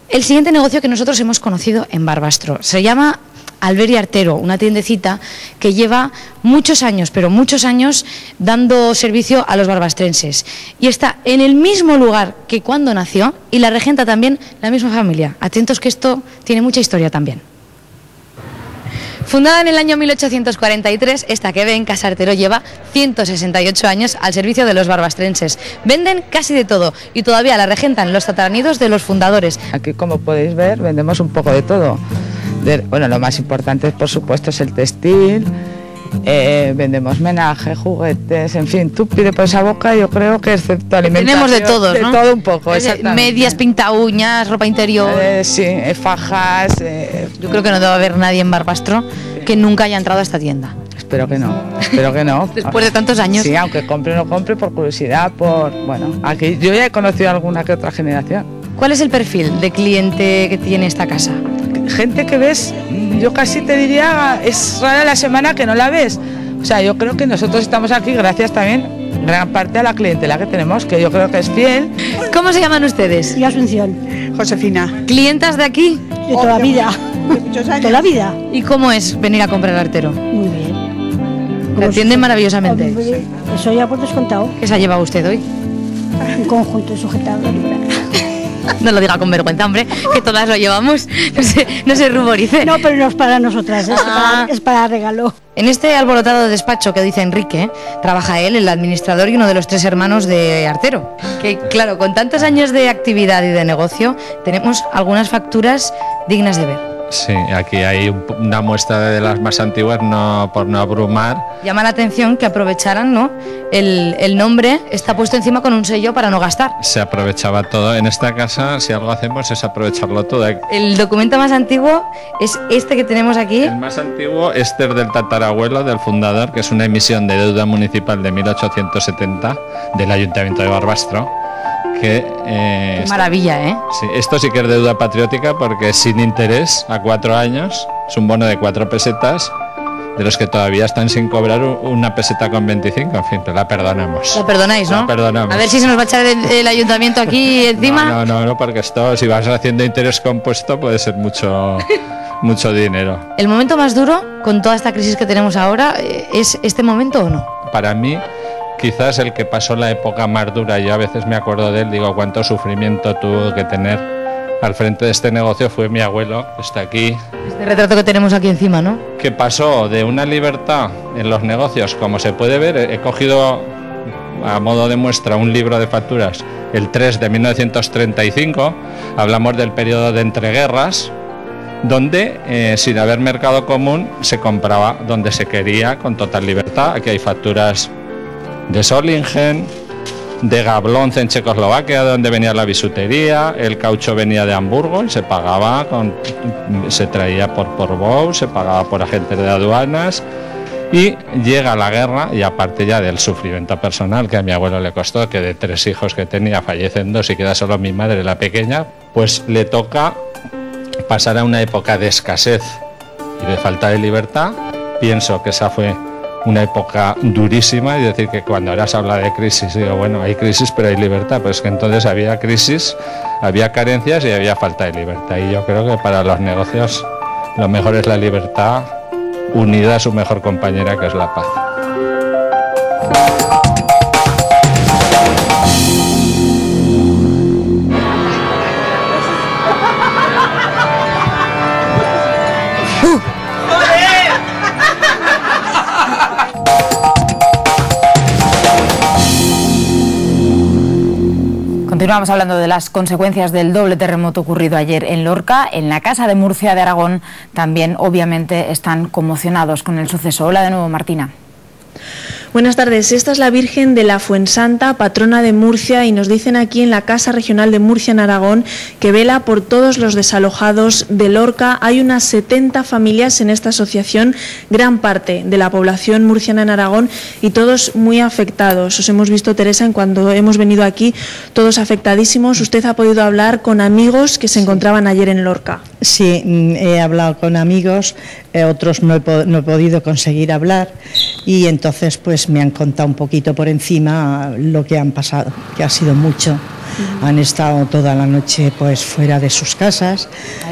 el siguiente negocio que nosotros hemos conocido en Barbastro. Se llama Alberi Artero, una tiendecita que lleva muchos años, pero muchos años, dando servicio a los barbastrenses. Y está en el mismo lugar que cuando nació y la regenta también la misma familia. Atentos que esto tiene mucha historia también. Fundada en el año 1843, esta que ven, Casa Artero, lleva 168 años al servicio de los barbastrenses. Venden casi de todo y todavía la regentan los tataranidos de los fundadores. Aquí, como podéis ver, vendemos un poco de todo. Bueno, lo más importante, por supuesto, es el textil. Vendemos menaje, juguetes, en fin, tú pide por esa boca, yo creo que excepto alimentación. Tenemos de todos, ¿no? De todo un poco, exactamente. Medias, pinta uñas, ropa interior. Sí, fajas. Yo creo que no debe haber nadie en Barbastro que nunca haya entrado a esta tienda. Espero que no, espero que no. Después de tantos años. Sí, aunque compre o no compre, por curiosidad, bueno, aquí yo ya he conocido alguna que otra generación. ¿Cuál es el perfil de cliente que tiene esta casa? Gente que ves, yo casi te diría, es rara la semana que no la ves. O sea, yo creo que nosotros estamos aquí gracias también, gran parte a la clientela que tenemos, que yo creo que es fiel. ¿Cómo se llaman ustedes? Y Asunción. Josefina. ¿Clientas de aquí? De toda la vida. De muchos años. Toda la vida. ¿Y cómo es venir a comprar Artero? Muy bien. ¿La atienden maravillosamente? Eso ya por descontado. ¿Qué se ha llevado usted hoy? Un conjunto sujetado. No lo diga con vergüenza, hombre, que todas lo llevamos. No se ruborice. No, pero no es para nosotras, es para regalo. En este alborotado despacho que dice Enrique, trabaja él, el administrador y uno de los 3 hermanos de Artero. Que claro, con tantos años de actividad y de negocio, tenemos algunas facturas dignas de ver. Sí, aquí hay una muestra de las más antiguas, no por no abrumar. Llama la atención que aprovecharan, ¿no? El nombre está puesto encima con un sello para no gastar. Se aprovechaba todo. En esta casa, si algo hacemos es aprovecharlo todo. El documento más antiguo es este que tenemos aquí. El más antiguo es del tatarabuelo del fundador, que es una emisión de deuda municipal de 1870 del Ayuntamiento de Barbastro. Qué maravilla, ¿eh? Sí, esto sí que es deuda patriótica porque es sin interés a 4 años, es un bono de 4 pesetas, de los que todavía están sin cobrar una peseta con 25, en fin, te la perdonamos. La perdonáis, ¿no? La perdonamos. A ver si se nos va a echar el ayuntamiento aquí encima. No, porque esto, si vas haciendo interés compuesto, puede ser mucho dinero. ¿El momento más duro, con toda esta crisis que tenemos ahora, es este momento o no? Para mí, quizás el que pasó la época más dura, yo a veces me acuerdo de él, digo, cuánto sufrimiento tuvo que tener al frente de este negocio, fue mi abuelo, que está aquí. Este retrato que tenemos aquí encima, ¿no? Que pasó de una libertad en los negocios, como se puede ver, he cogido a modo de muestra un libro de facturas, el 3 de 1935, hablamos del periodo de entreguerras, donde sin haber mercado común se compraba donde se quería con total libertad. Aquí hay facturas de Solingen, de Jablonce en Checoslovaquia, donde venía la bisutería, el caucho venía de Hamburgo y se pagaba, se traía por Bou, se pagaba por agentes de aduanas, y llega la guerra y aparte ya del sufrimiento personal que a mi abuelo le costó, que de 3 hijos que tenía fallecen 2 y queda solo mi madre, la pequeña, pues le toca pasar a una época de escasez y de falta de libertad. Pienso que esa fue una época durísima, y decir que cuando ahora se habla de crisis, digo, bueno, hay crisis pero hay libertad, pero es que entonces había crisis, había carencias y había falta de libertad, y yo creo que para los negocios lo mejor es la libertad unida a su mejor compañera, que es la paz. Continuamos hablando de las consecuencias del doble terremoto ocurrido ayer en Lorca. En la Casa de Murcia de Aragón también, obviamente, están conmocionados con el suceso. Hola de nuevo, Martina. Buenas tardes, esta es la Virgen de la Fuensanta, patrona de Murcia, y nos dicen aquí en la Casa Regional de Murcia en Aragón que vela por todos los desalojados de Lorca. Hay unas 70 familias en esta asociación, gran parte de la población murciana en Aragón y todos muy afectados. Os hemos visto, Teresa, en cuando hemos venido aquí, todos afectadísimos. ¿Usted ha podido hablar con amigos que se encontraban ayer en Lorca? Sí, he hablado con amigos, otros no he podido conseguir hablar y entonces pues me han contado un poquito por encima lo que han pasado, que ha sido mucho. Han estado toda la noche pues fuera de sus casas,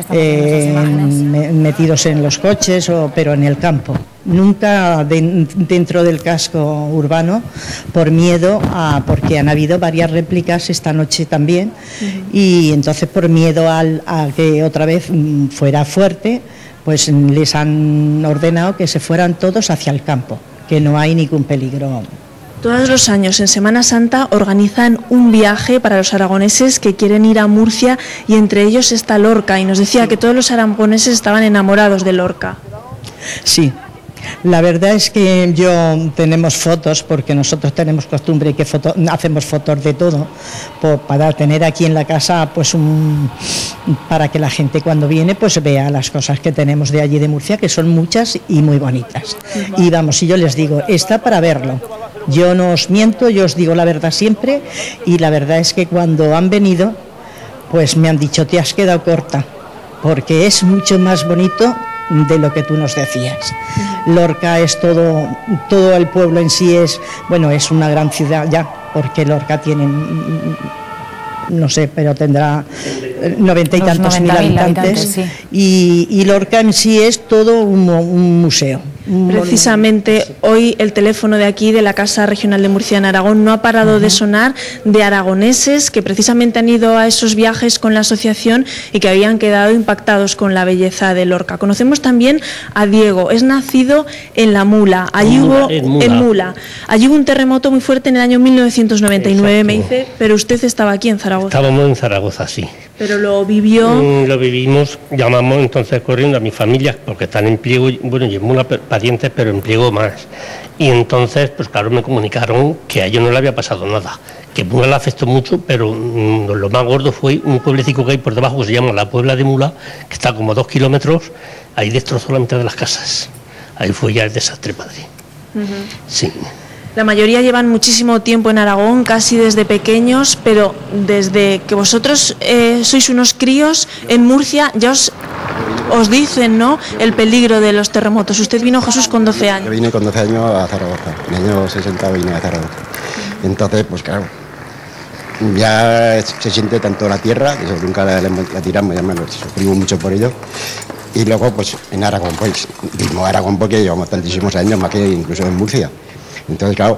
metidos en los coches, pero en el campo. Nunca dentro del casco urbano, por miedo porque han habido varias réplicas esta noche también, y entonces por miedo a que otra vez fuera fuerte, pues les han ordenado que se fueran todos hacia el campo, que no hay ningún peligro. Todos los años en Semana Santa organizan un viaje para los aragoneses que quieren ir a Murcia, y entre ellos está Lorca, y nos decía que todos los aragoneses estaban enamorados de Lorca. Sí. La verdad es que tenemos fotos, porque nosotros tenemos costumbre que hacemos fotos de todo, para tener aquí en la casa, pues para que la gente cuando viene pues vea las cosas que tenemos de allí de Murcia, que son muchas y muy bonitas. Y vamos, y yo les digo, está para verlo. Yo no os miento, yo os digo la verdad siempre, y la verdad es que cuando han venido, pues me han dicho, te has quedado corta, porque es mucho más bonito de lo que tú nos decías. Lorca es todo el pueblo en sí es una gran ciudad ya, porque Lorca tiene, no sé, pero tendrá 90 y tantos mil habitantes, sí. Y Lorca en sí es todo un museo. Precisamente hoy el teléfono de aquí, de la Casa Regional de Murcia en Aragón, no ha parado de sonar, de aragoneses que precisamente han ido a esos viajes con la asociación y que habían quedado impactados con la belleza de Lorca. Conocemos también a Diego, es nacido en La Mula, allí en Mula. Allí hubo un terremoto muy fuerte en el año 1999, exacto. Me dice, pero usted estaba aquí en Zaragoza. Estábamos en Zaragoza, sí. Pero lo vivió. Lo vivimos, llamamos entonces corriendo a mi familia, porque están en pliego, y en Mula parientes, pero en pliego más. Y entonces, pues claro, me comunicaron que a ellos no le había pasado nada, que Mula le afectó mucho, pero lo más gordo fue un pueblecito que hay por debajo que se llama La Puebla de Mula, que está como 2 kilómetros, ahí destrozó la mitad de las casas. Ahí fue ya el desastre, padre. Sí. La mayoría llevan muchísimo tiempo en Aragón, casi desde pequeños, pero desde que vosotros sois unos críos en Murcia, ya os dicen, ¿no?, el peligro de los terremotos. Usted vino, Jesús, con 12 años. Yo vine con 12 años a Zaragoza, en el año 60 vine a Zaragoza. Entonces, pues claro, ya se siente tanto la tierra, que eso nunca la tiramos, ya sufrimos mucho por ello. Y luego, pues en Aragón, pues vimos Aragón porque llevamos tantísimos años, más que incluso en Murcia. Entonces, claro,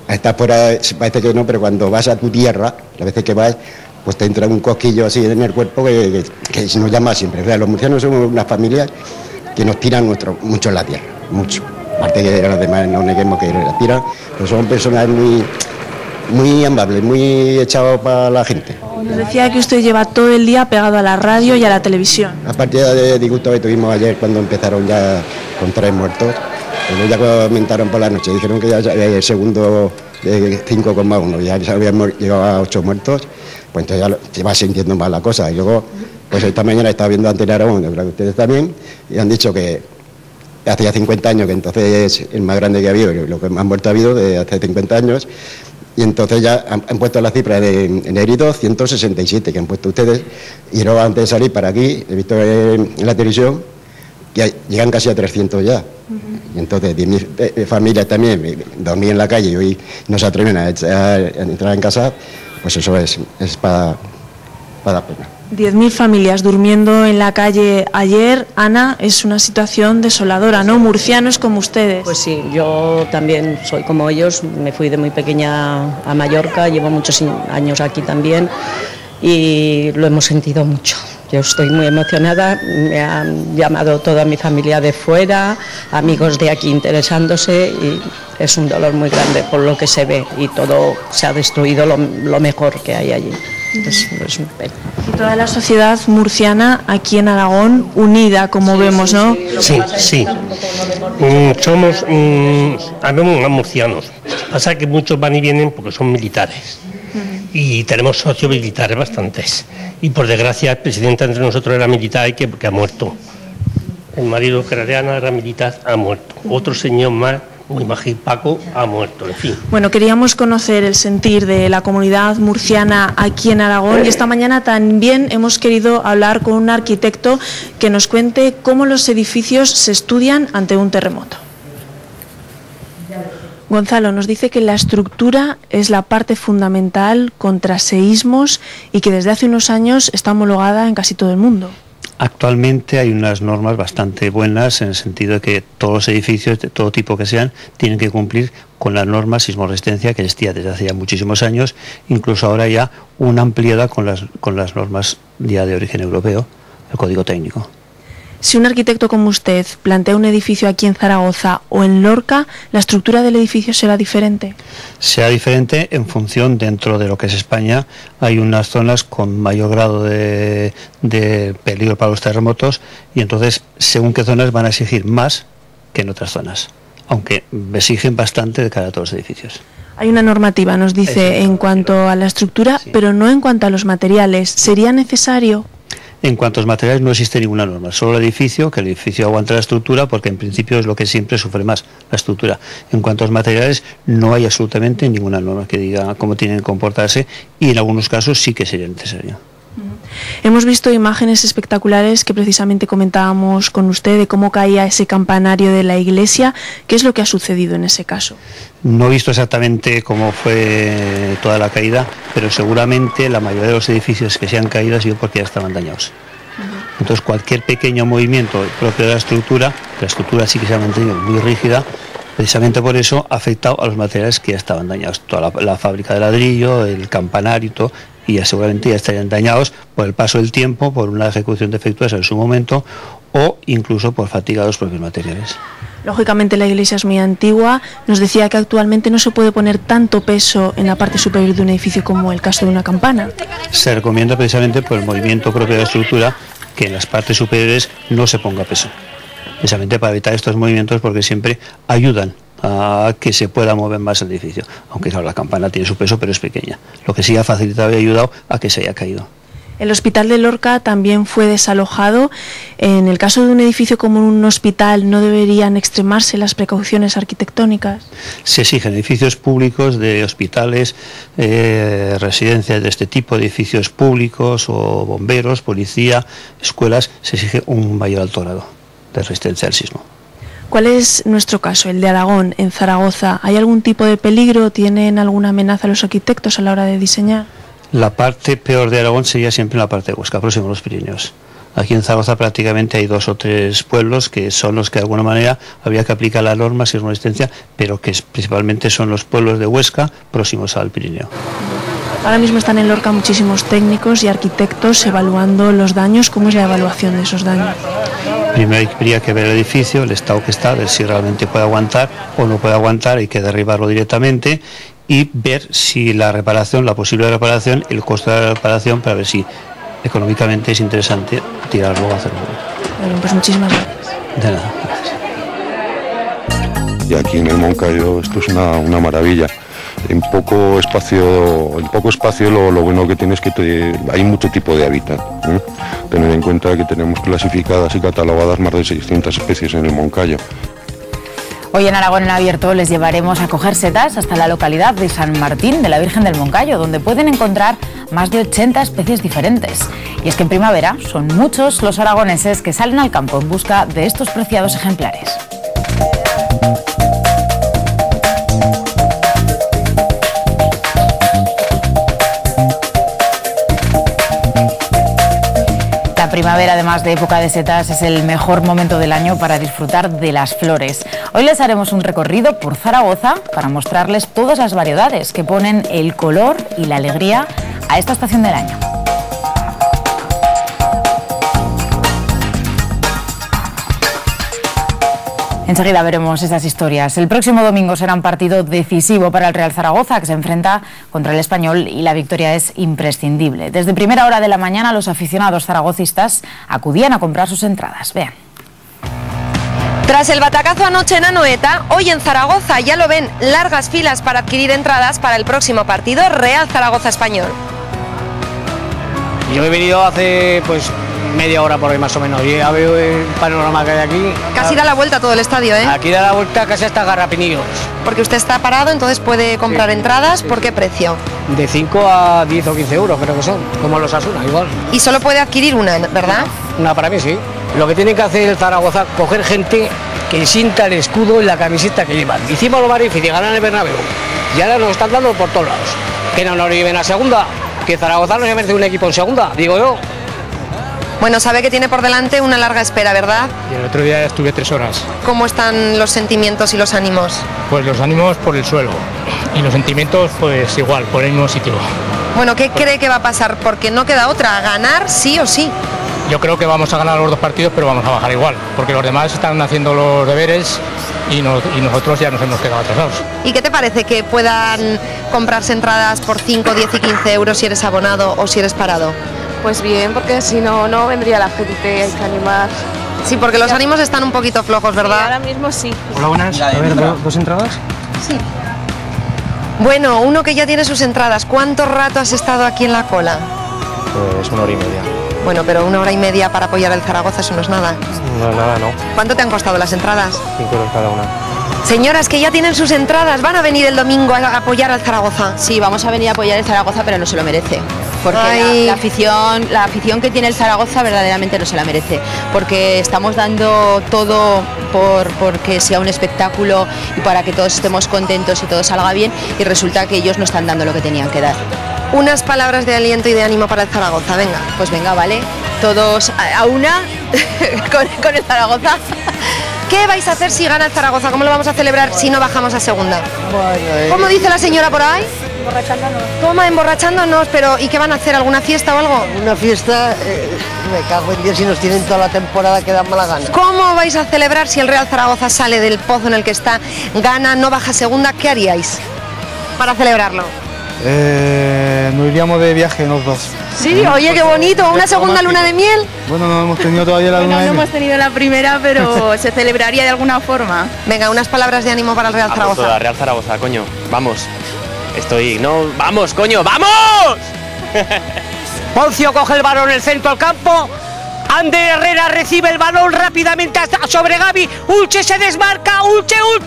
estás fuera, parece que no, pero cuando vas a tu tierra, las veces que vas, pues te entra un cosquillo así en el cuerpo que nos llama siempre. O sea, los murcianos somos una familia que nos tiran mucho en la tierra, mucho. Aparte que los demás no neguemos que la tiran, pero son personas muy amables, muy echados para la gente. Nos decía que usted lleva todo el día pegado a la radio y a la televisión. A partir de disgusto que tuvimos ayer cuando empezaron ya con 3 muertos, pues ya comentaron por la noche, dijeron que ya el segundo de 5,1, ya habíamos llegado a 8 muertos, pues entonces ya se va sintiendo más la cosa. Y luego, pues esta mañana estaba viendo Antena Aragón, que ustedes también, y han dicho que hacía 50 años, que entonces es el más grande que ha habido, lo que más muertos ha habido de hace 50 años, y entonces ya han puesto la cifra de heridos, 167 que han puesto ustedes, y luego antes de salir para aquí, he visto en la televisión, que llegan casi a 300 ya. Y entonces 10.000 familias también dormían en la calle y hoy no se atreven a entrar en casa, pues eso es para dar pena. 10.000 familias durmiendo en la calle ayer, Ana, es una situación desoladora, ¿no? Murcianos como ustedes. Pues sí, yo también soy como ellos, me fui de muy pequeña a Mallorca, llevo muchos años aquí también y lo hemos sentido mucho. Yo estoy muy emocionada, me han llamado toda mi familia de fuera, amigos de aquí interesándose y es un dolor muy grande por lo que se ve y todo se ha destruido lo mejor que hay allí. Es un pena. Y toda la sociedad murciana aquí en Aragón unida, como vemos, ¿no? Sí, sí. Somos habemos murcianos. Pasa que muchos van y vienen porque son militares. Y tenemos socios militares bastantes. Y por desgracia el presidente entre nosotros era militar y que ha muerto. El marido de Clareana era militar, ha muerto. Otro señor más, muy majín, Paco, ha muerto, en fin. Bueno, queríamos conocer el sentir de la comunidad murciana aquí en Aragón y esta mañana también hemos querido hablar con un arquitecto que nos cuente cómo los edificios se estudian ante un terremoto. Gonzalo nos dice que la estructura es la parte fundamental contra seísmos y que desde hace unos años está homologada en casi todo el mundo. Actualmente hay unas normas bastante buenas en el sentido de que todos los edificios, de todo tipo que sean, tienen que cumplir con la norma sismoresistencia que existía desde hace ya muchísimos años, incluso ahora ya una ampliada con las normas ya de origen europeo, el código técnico. Si un arquitecto como usted plantea un edificio aquí en Zaragoza o en Lorca, ¿la estructura del edificio será diferente? Será diferente en función, dentro de lo que es España, hay unas zonas con mayor grado de peligro para los terremotos y entonces, según qué zonas, van a exigir más que en otras zonas, aunque exigen bastante de cada todos los edificios. Hay una normativa, nos dice, en cuanto a la estructura, sí, pero no en cuanto a los materiales. ¿Sería necesario? En cuanto a los materiales no existe ninguna norma, solo el edificio, que el edificio aguanta la estructura porque en principio es lo que siempre sufre más, la estructura. En cuanto a los materiales no hay absolutamente ninguna norma que diga cómo tienen que comportarse y en algunos casos sí que sería necesario. Hemos visto imágenes espectaculares que precisamente comentábamos con usted de cómo caía ese campanario de la iglesia. ¿Qué es lo que ha sucedido en ese caso? No he visto exactamente cómo fue toda la caída, pero seguramente la mayoría de los edificios que se han caído ha sido porque ya estaban dañados. Entonces cualquier pequeño movimiento propio de la estructura sí que se ha mantenido muy rígida, precisamente por eso ha afectado a los materiales que ya estaban dañados. Toda la fábrica de ladrillo, el campanario y todo, y ya seguramente ya estarían dañados por el paso del tiempo, por una ejecución defectuosa en su momento o incluso por fatiga de los propios materiales. Lógicamente la iglesia es muy antigua, nos decía que actualmente no se puede poner tanto peso en la parte superior de un edificio como el caso de una campana. Se recomienda precisamente por el movimiento propio de la estructura que en las partes superiores no se ponga peso, precisamente para evitar estos movimientos porque siempre ayudan a que se pueda mover más el edificio, aunque claro, la campana tiene su peso pero es pequeña, lo que sí ha facilitado y ayudado a que se haya caído. El hospital de Lorca también fue desalojado. En el caso de un edificio como un hospital, ¿no deberían extremarse las precauciones arquitectónicas? Se exigen edificios públicos de hospitales, residencias de este tipo, edificios públicos o bomberos, policía, escuelas, se exige un mayor alto grado de resistencia al sismo. ¿Cuál es nuestro caso, el de Aragón, en Zaragoza? ¿Hay algún tipo de peligro? ¿Tienen alguna amenaza los arquitectos a la hora de diseñar? La parte peor de Aragón sería siempre la parte de Huesca, próximo a los Pirineos. Aquí en Zaragoza prácticamente hay 2 o 3 pueblos que son los que de alguna manera habría que aplicar la norma sismoresistencia, pero que principalmente son los pueblos de Huesca próximos al Pirineo. Ahora mismo están en Lorca muchísimos técnicos y arquitectos evaluando los daños. ¿Cómo es la evaluación de esos daños? Primero habría que ver el edificio, el estado que está, ver si realmente puede aguantar o no puede aguantar, hay que derribarlo directamente y ver si la reparación, la posible reparación, el costo de la reparación, para ver si económicamente es interesante tirarlo o hacerlo. Bueno, pues muchísimas gracias. De nada, gracias. Y aquí en el Moncayo esto es una maravilla. En poco espacio lo bueno que tiene es que hay mucho tipo de hábitat. Tener en cuenta que tenemos clasificadas y catalogadas más de 600 especies en el Moncayo. Hoy en Aragón en Abierto les llevaremos a coger setas hasta la localidad de San Martín de la Virgen del Moncayo, donde pueden encontrar más de 80 especies diferentes. Y es que en primavera son muchos los aragoneses que salen al campo en busca de estos preciados ejemplares. La primavera, además de época de setas, es el mejor momento del año para disfrutar de las flores. Hoy les haremos un recorrido por Zaragoza para mostrarles todas las variedades que ponen el color y la alegría a esta estación del año. Enseguida veremos esas historias. El próximo domingo será un partido decisivo para el Real Zaragoza, que se enfrenta contra el Español, y la victoria es imprescindible. Desde primera hora de la mañana los aficionados zaragocistas acudían a comprar sus entradas. Vean. Tras el batacazo anoche en Anoeta, hoy en Zaragoza ya lo ven, largas filas para adquirir entradas para el próximo partido Real Zaragoza-Español. Yo he venido hace pues media hora por ahí más o menos, y ya veo el panorama que hay aquí. Casi da la vuelta a todo el estadio, ¿eh? Aquí da la vuelta casi hasta Garrapinillos. Porque usted está parado, entonces puede comprar entradas, ¿por qué precio? De 5 a 10 o 15 euros creo que son, como los Asuna, igual. Y solo puede adquirir una, ¿verdad? Una para mí, sí. Lo que tiene que hacer el Zaragoza, coger gente que sienta el escudo y la camiseta que llevan. Hicimos lo más difícil, ganar el Bernabéu. Y ahora nos están dando por todos lados. Que no nos lleven a segunda, que Zaragoza no se merece un equipo en segunda, digo yo. Bueno, sabe que tiene por delante una larga espera, ¿verdad? Y el otro día estuve 3 horas. ¿Cómo están los sentimientos y los ánimos? Pues los ánimos por el suelo y los sentimientos pues igual, por el mismo sitio. Bueno, ¿qué cree que va a pasar? Porque no queda otra, ganar sí o sí. Yo creo que vamos a ganar los 2 partidos, pero vamos a bajar igual, porque los demás están haciendo los deberes y nosotros ya nos hemos quedado atrasados. ¿Y qué te parece que puedan comprarse entradas por 5, 10 y 15 euros si eres abonado o si eres parado? Pues bien, porque si no, no vendría la gente, hay que animar. Sí, porque los ánimos están un poquito flojos, ¿verdad? Sí, ahora mismo sí. Hola, buenas. A ver, ¿2 entradas? Sí. Bueno, uno que ya tiene sus entradas, ¿cuánto rato has estado aquí en la cola? Pues 1 hora y media. Bueno, pero 1 hora y media para apoyar al Zaragoza, eso no es nada. No, nada, no. ¿Cuánto te han costado las entradas? 5 euros cada una. Señoras que ya tienen sus entradas, ¿van a venir el domingo a apoyar al Zaragoza? Sí, vamos a venir a apoyar al Zaragoza, pero no se lo merece. Porque la afición que tiene el Zaragoza verdaderamente no se la merece. Porque estamos dando todo porque sea un espectáculo y para que todos estemos contentos y todo salga bien, y resulta que ellos no están dando lo que tenían que dar. Unas palabras de aliento y de ánimo para el Zaragoza, venga. Pues venga, vale. Todos a una con el Zaragoza. ¿Qué vais a hacer si gana el Zaragoza? ¿Cómo lo vamos a celebrar si no bajamos a segunda? Bueno, ¿cómo dice la señora por ahí? Emborrachándonos. Toma, emborrachándonos, pero ¿y qué van a hacer? ¿Alguna fiesta o algo? Una fiesta, me cago en Dios si nos tienen toda la temporada que dan mala gana. ¿Cómo vais a celebrar si el Real Zaragoza sale del pozo en el que está, gana, no baja a segunda? ¿Qué haríais para celebrarlo? Nos iríamos de viaje los dos. Sí, oye, qué bonito, una segunda luna de miel. Bueno, no hemos tenido todavía la luna de miel. No hemos tenido la primera, pero se celebraría de alguna forma. Venga, unas palabras de ánimo para el Real Zaragoza. Toda, Real Zaragoza, coño, vamos. ¡Vamos, coño, vamos! Poncio coge el balón en el centro del campo. Ander Herrera recibe el balón rápidamente sobre Gaby. Ulche se desmarca. Ulche, ¡gol!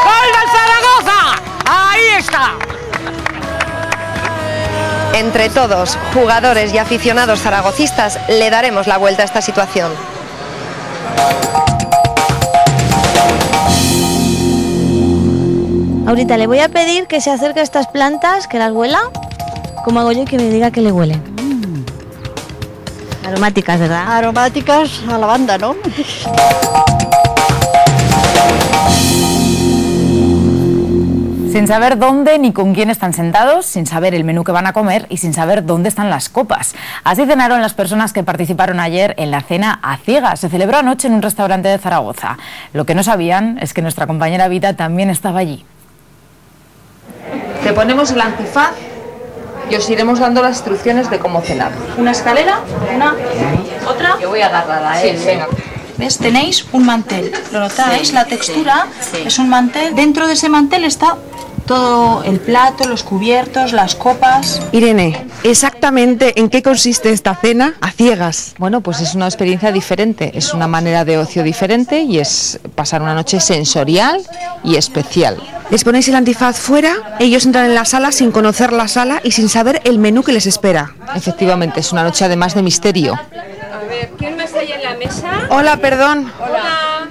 ¡Gol del Zaragoza! ¡Ahí está! Entre todos, jugadores y aficionados zaragocistas, le daremos la vuelta a esta situación. Ahorita le voy a pedir que se acerque a estas plantas, que las huela, como hago yo, y que me diga que le huelen. Aromáticas, ¿verdad? Aromáticas a lavanda, ¿no? Sin saber dónde ni con quién están sentados, sin saber el menú que van a comer y sin saber dónde están las copas. Así cenaron las personas que participaron ayer en la cena a ciegas. Se celebró anoche en un restaurante de Zaragoza. Lo que no sabían es que nuestra compañera Vita también estaba allí. Te ponemos el antifaz y os iremos dando las instrucciones de cómo cenar. Una escalera, otra. Yo voy agarrada, ¿eh? Sí, venga. ¿Ves? Tenéis un mantel, ¿lo notáis? Sí, la textura es un mantel. Dentro de ese mantel está todo el plato, los cubiertos, las copas. Irene, ¿exactamente en qué consiste esta cena a ciegas? Bueno, pues es una experiencia diferente, es una manera de ocio diferente y es pasar una noche sensorial y especial. Les ponéis el antifaz fuera, ellos entran en la sala sin conocer la sala y sin saber el menú que les espera. Efectivamente, es una noche además de misterio. A ver, ¿quién más hay en la mesa? Hola, perdón. Hola.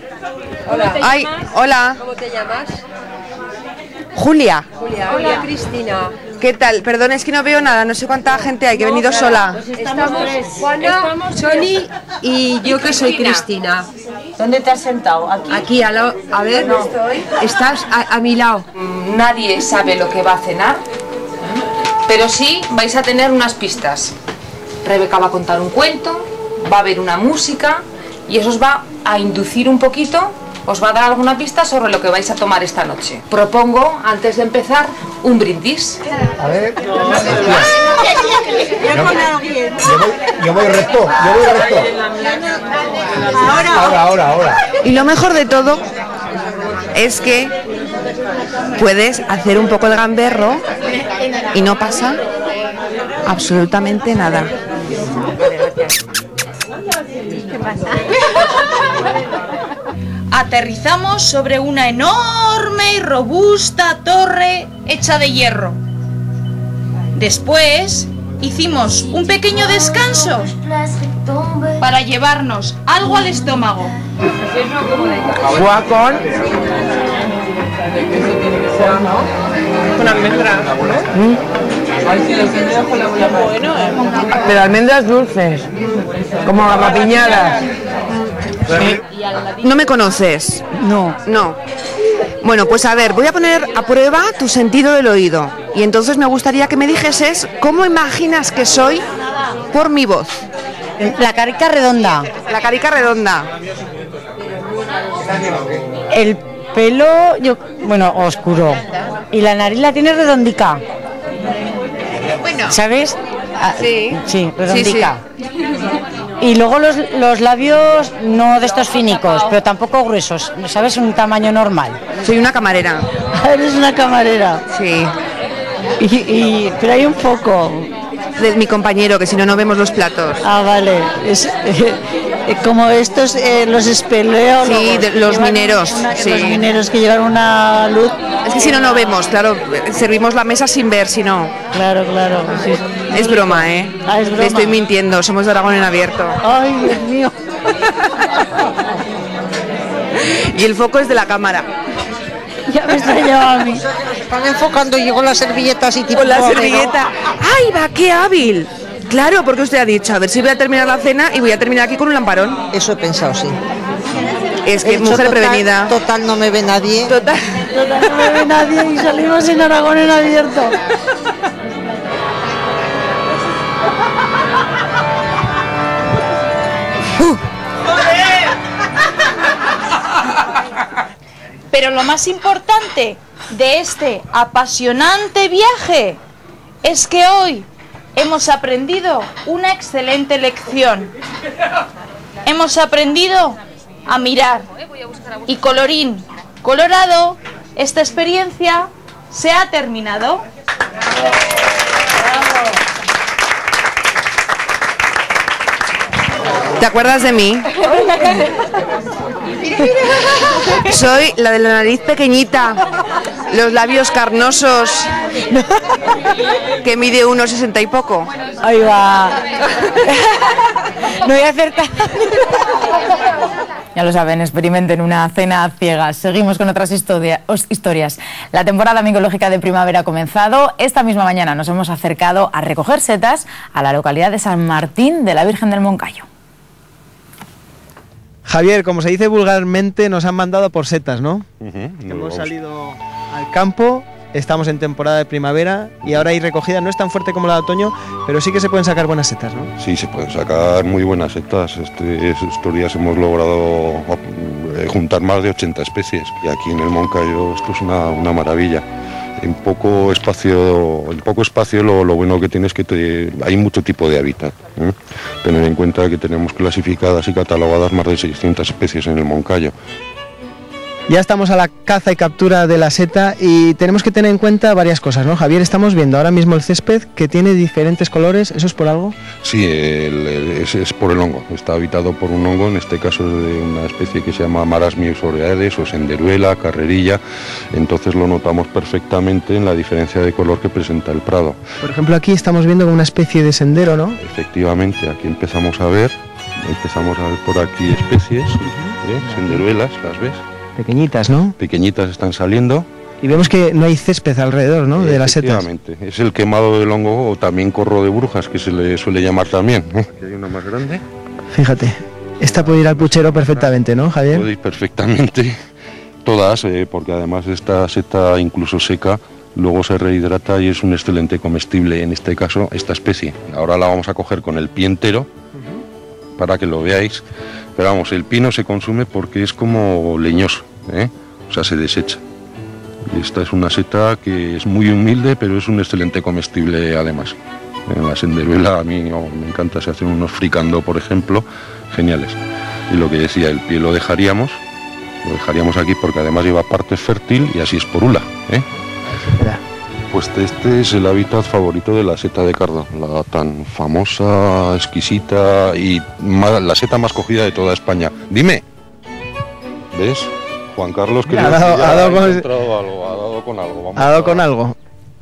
Hola. Ay, hola. ¿Cómo te llamas? Julia. Hola, Cristina. ¿Qué tal? Perdón, es que no veo nada, no sé cuánta gente hay, que he venido sola. Pues estamos Juana, Sony y yo que soy Cristina. ¿Dónde te has sentado? Aquí al lado. A ver, no. Estás a mi lado. Nadie sabe lo que va a cenar, pero sí vais a tener unas pistas. Rebeca va a contar un cuento, va a haber una música y eso os va a inducir un poquito, os va a dar alguna pista sobre lo que vais a tomar esta noche. Propongo, antes de empezar, un brindis. A ver. Yo voy recto. Ahora. Y lo mejor de todo es que puedes hacer un poco el gamberro y no pasa absolutamente nada. ¿Qué pasa? Aterrizamos sobre una enorme y robusta torre hecha de hierro. Después hicimos un pequeño descanso para llevarnos algo al estómago. Agua con almendras. Pero almendras dulces, como garrapiñadas. ¿No me conoces? No. Bueno, pues a ver, voy a poner a prueba tu sentido del oído. Y entonces me gustaría que me dijeses cómo imaginas que soy por mi voz. La carica redonda. La carica redonda. El pelo, oscuro. Y la nariz la tienes redondica. Bueno. ¿Sabes? Sí, redondica. Sí. Y luego los labios no de estos fínicos, pero tampoco gruesos, ¿sabes? Un tamaño normal. Soy una camarera. Eres una camarera. Sí. Pero hay un foco. De mi compañero, que si no, no vemos los platos. Ah, vale. Es como estos, los espeleólogos. Sí, los mineros. Los mineros que llevan una luz. Es que si no, no vemos, claro. Servimos la mesa sin ver, si no. Claro. Sí. Es broma, ¿eh? Ah, es broma. Te estoy mintiendo, somos de Aragón en abierto. Ay, Dios mío. Y el foco es de la cámara. Ya me extrañaba a mí. Están enfocando y con la servilleta así tipo. Con la servilleta. ¡Ay, va, qué hábil! Claro, porque usted ha dicho, a ver si voy a terminar la cena y voy a terminar aquí con un lamparón. Eso he pensado, sí. Es que mujer prevenida. Total, no me ve nadie. Total no me ve nadie y salimos en Aragón en abierto. Pero lo más importante de este apasionante viaje es que hoy hemos aprendido una excelente lección. Hemos aprendido a mirar. Y colorín colorado, esta experiencia se ha terminado. ¿Te acuerdas de mí? Soy la de la nariz pequeñita, los labios carnosos, que mide 1,60 y poco. Ahí va. No voy a hacer Ya lo saben, experimenten una cena a ciegas. Seguimos con otras historias. La temporada micológica de primavera ha comenzado. Esta misma mañana nos hemos acercado a recoger setas a la localidad de San Martín de la Virgen del Moncayo. Javier, como se dice vulgarmente, nos han mandado por setas, ¿no? Hemos salido al campo, estamos en temporada de primavera y ahora hay recogida, no es tan fuerte como la de otoño, pero sí que se pueden sacar buenas setas, ¿no? Sí, se pueden sacar muy buenas setas. Estos días hemos logrado juntar más de 80 especies y aquí en el Moncayo esto es una maravilla. En poco espacio lo bueno que tiene es que hay mucho tipo de hábitat. Tener en cuenta que tenemos clasificadas y catalogadas más de 600 especies en el Moncayo. Ya estamos a la caza y captura de la seta y tenemos que tener en cuenta varias cosas, ¿no, Javier? Estamos viendo ahora mismo el césped que tiene diferentes colores, ¿eso es por algo? Sí, es por el hongo, está habitado por un hongo, en este caso es de una especie que se llama Marasmius oreades o senderuela, carrerilla, entonces lo notamos perfectamente en la diferencia de color que presenta el prado. Por ejemplo, aquí estamos viendo una especie de sendero, ¿no? Efectivamente, aquí empezamos a ver por aquí especies, senderuelas, ¿las ves? Pequeñitas, ¿no? Pequeñitas están saliendo. Y vemos que no hay césped alrededor, ¿no? De las setas. Efectivamente, es el quemado del hongo o también corro de brujas, que se le suele llamar también. Aquí hay una más grande. Fíjate, esta puede ir al puchero perfectamente, ¿no, Javier? Puede ir perfectamente, todas, porque además esta seta incluso seca, luego se rehidrata y es un excelente comestible, en este caso esta especie. Ahora la vamos a coger con el pie entero, para que lo veáis. Pero vamos, el pino se consume porque es como leñoso, o sea, se desecha. Y esta es una seta que es muy humilde, pero es un excelente comestible además. En la senderuela a mí me encanta, se hacen unos fricando, por ejemplo, geniales. y lo que decía, el pie lo dejaríamos aquí porque además lleva parte fértil y así es porula, ¿eh? Pues este es el hábitat favorito de la seta de cardo, la tan famosa, exquisita y la seta más cogida de toda España. Dime, ¿ves? Juan Carlos que ha dado con algo.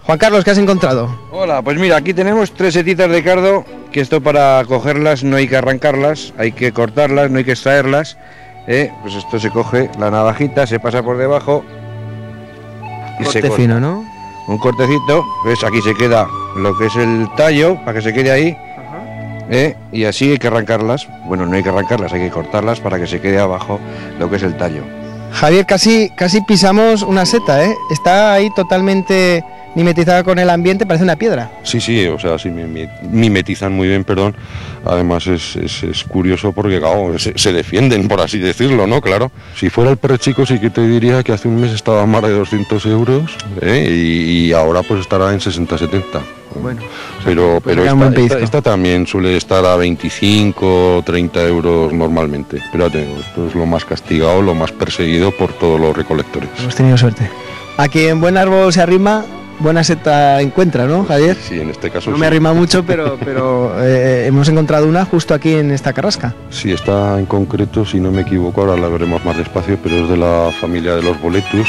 Juan Carlos, ¿qué has encontrado? Hola, pues mira, aquí tenemos 3 setitas de cardo, que esto para cogerlas no hay que arrancarlas, hay que cortarlas, no hay que extraerlas. Pues esto se coge, la navajita se pasa por debajo y corte se corta. Fino, ¿no? Un cortecito, pues aquí se queda lo que es el tallo, para que se quede ahí. Y así hay que arrancarlas, bueno, no hay que arrancarlas, hay que cortarlas para que se quede abajo lo que es el tallo. Javier, casi pisamos una seta, ¿eh? Está ahí totalmente mimetizada con el ambiente, parece una piedra. Sí, o sea, sí, mimetizan muy bien, perdón. Además es curioso porque, claro, se defienden, por así decirlo, ¿no? Claro. Si fuera el perro chico sí que te diría que hace un mes estaba más de 200 euros, y ahora pues estará en 60-70. Bueno, pero esta también suele estar a 25 30 euros normalmente. Espérate, esto es lo más castigado, lo más perseguido por todos los recolectores. Hemos tenido suerte. A quien buen árbol se arrima, buena seta encuentra, ¿no, Javier? Sí, en este caso no sí. Me arrima mucho, pero hemos encontrado una justo aquí en esta carrasca. Sí, esta en concreto, si no me equivoco, ahora la veremos más despacio, pero es de la familia de los boletus.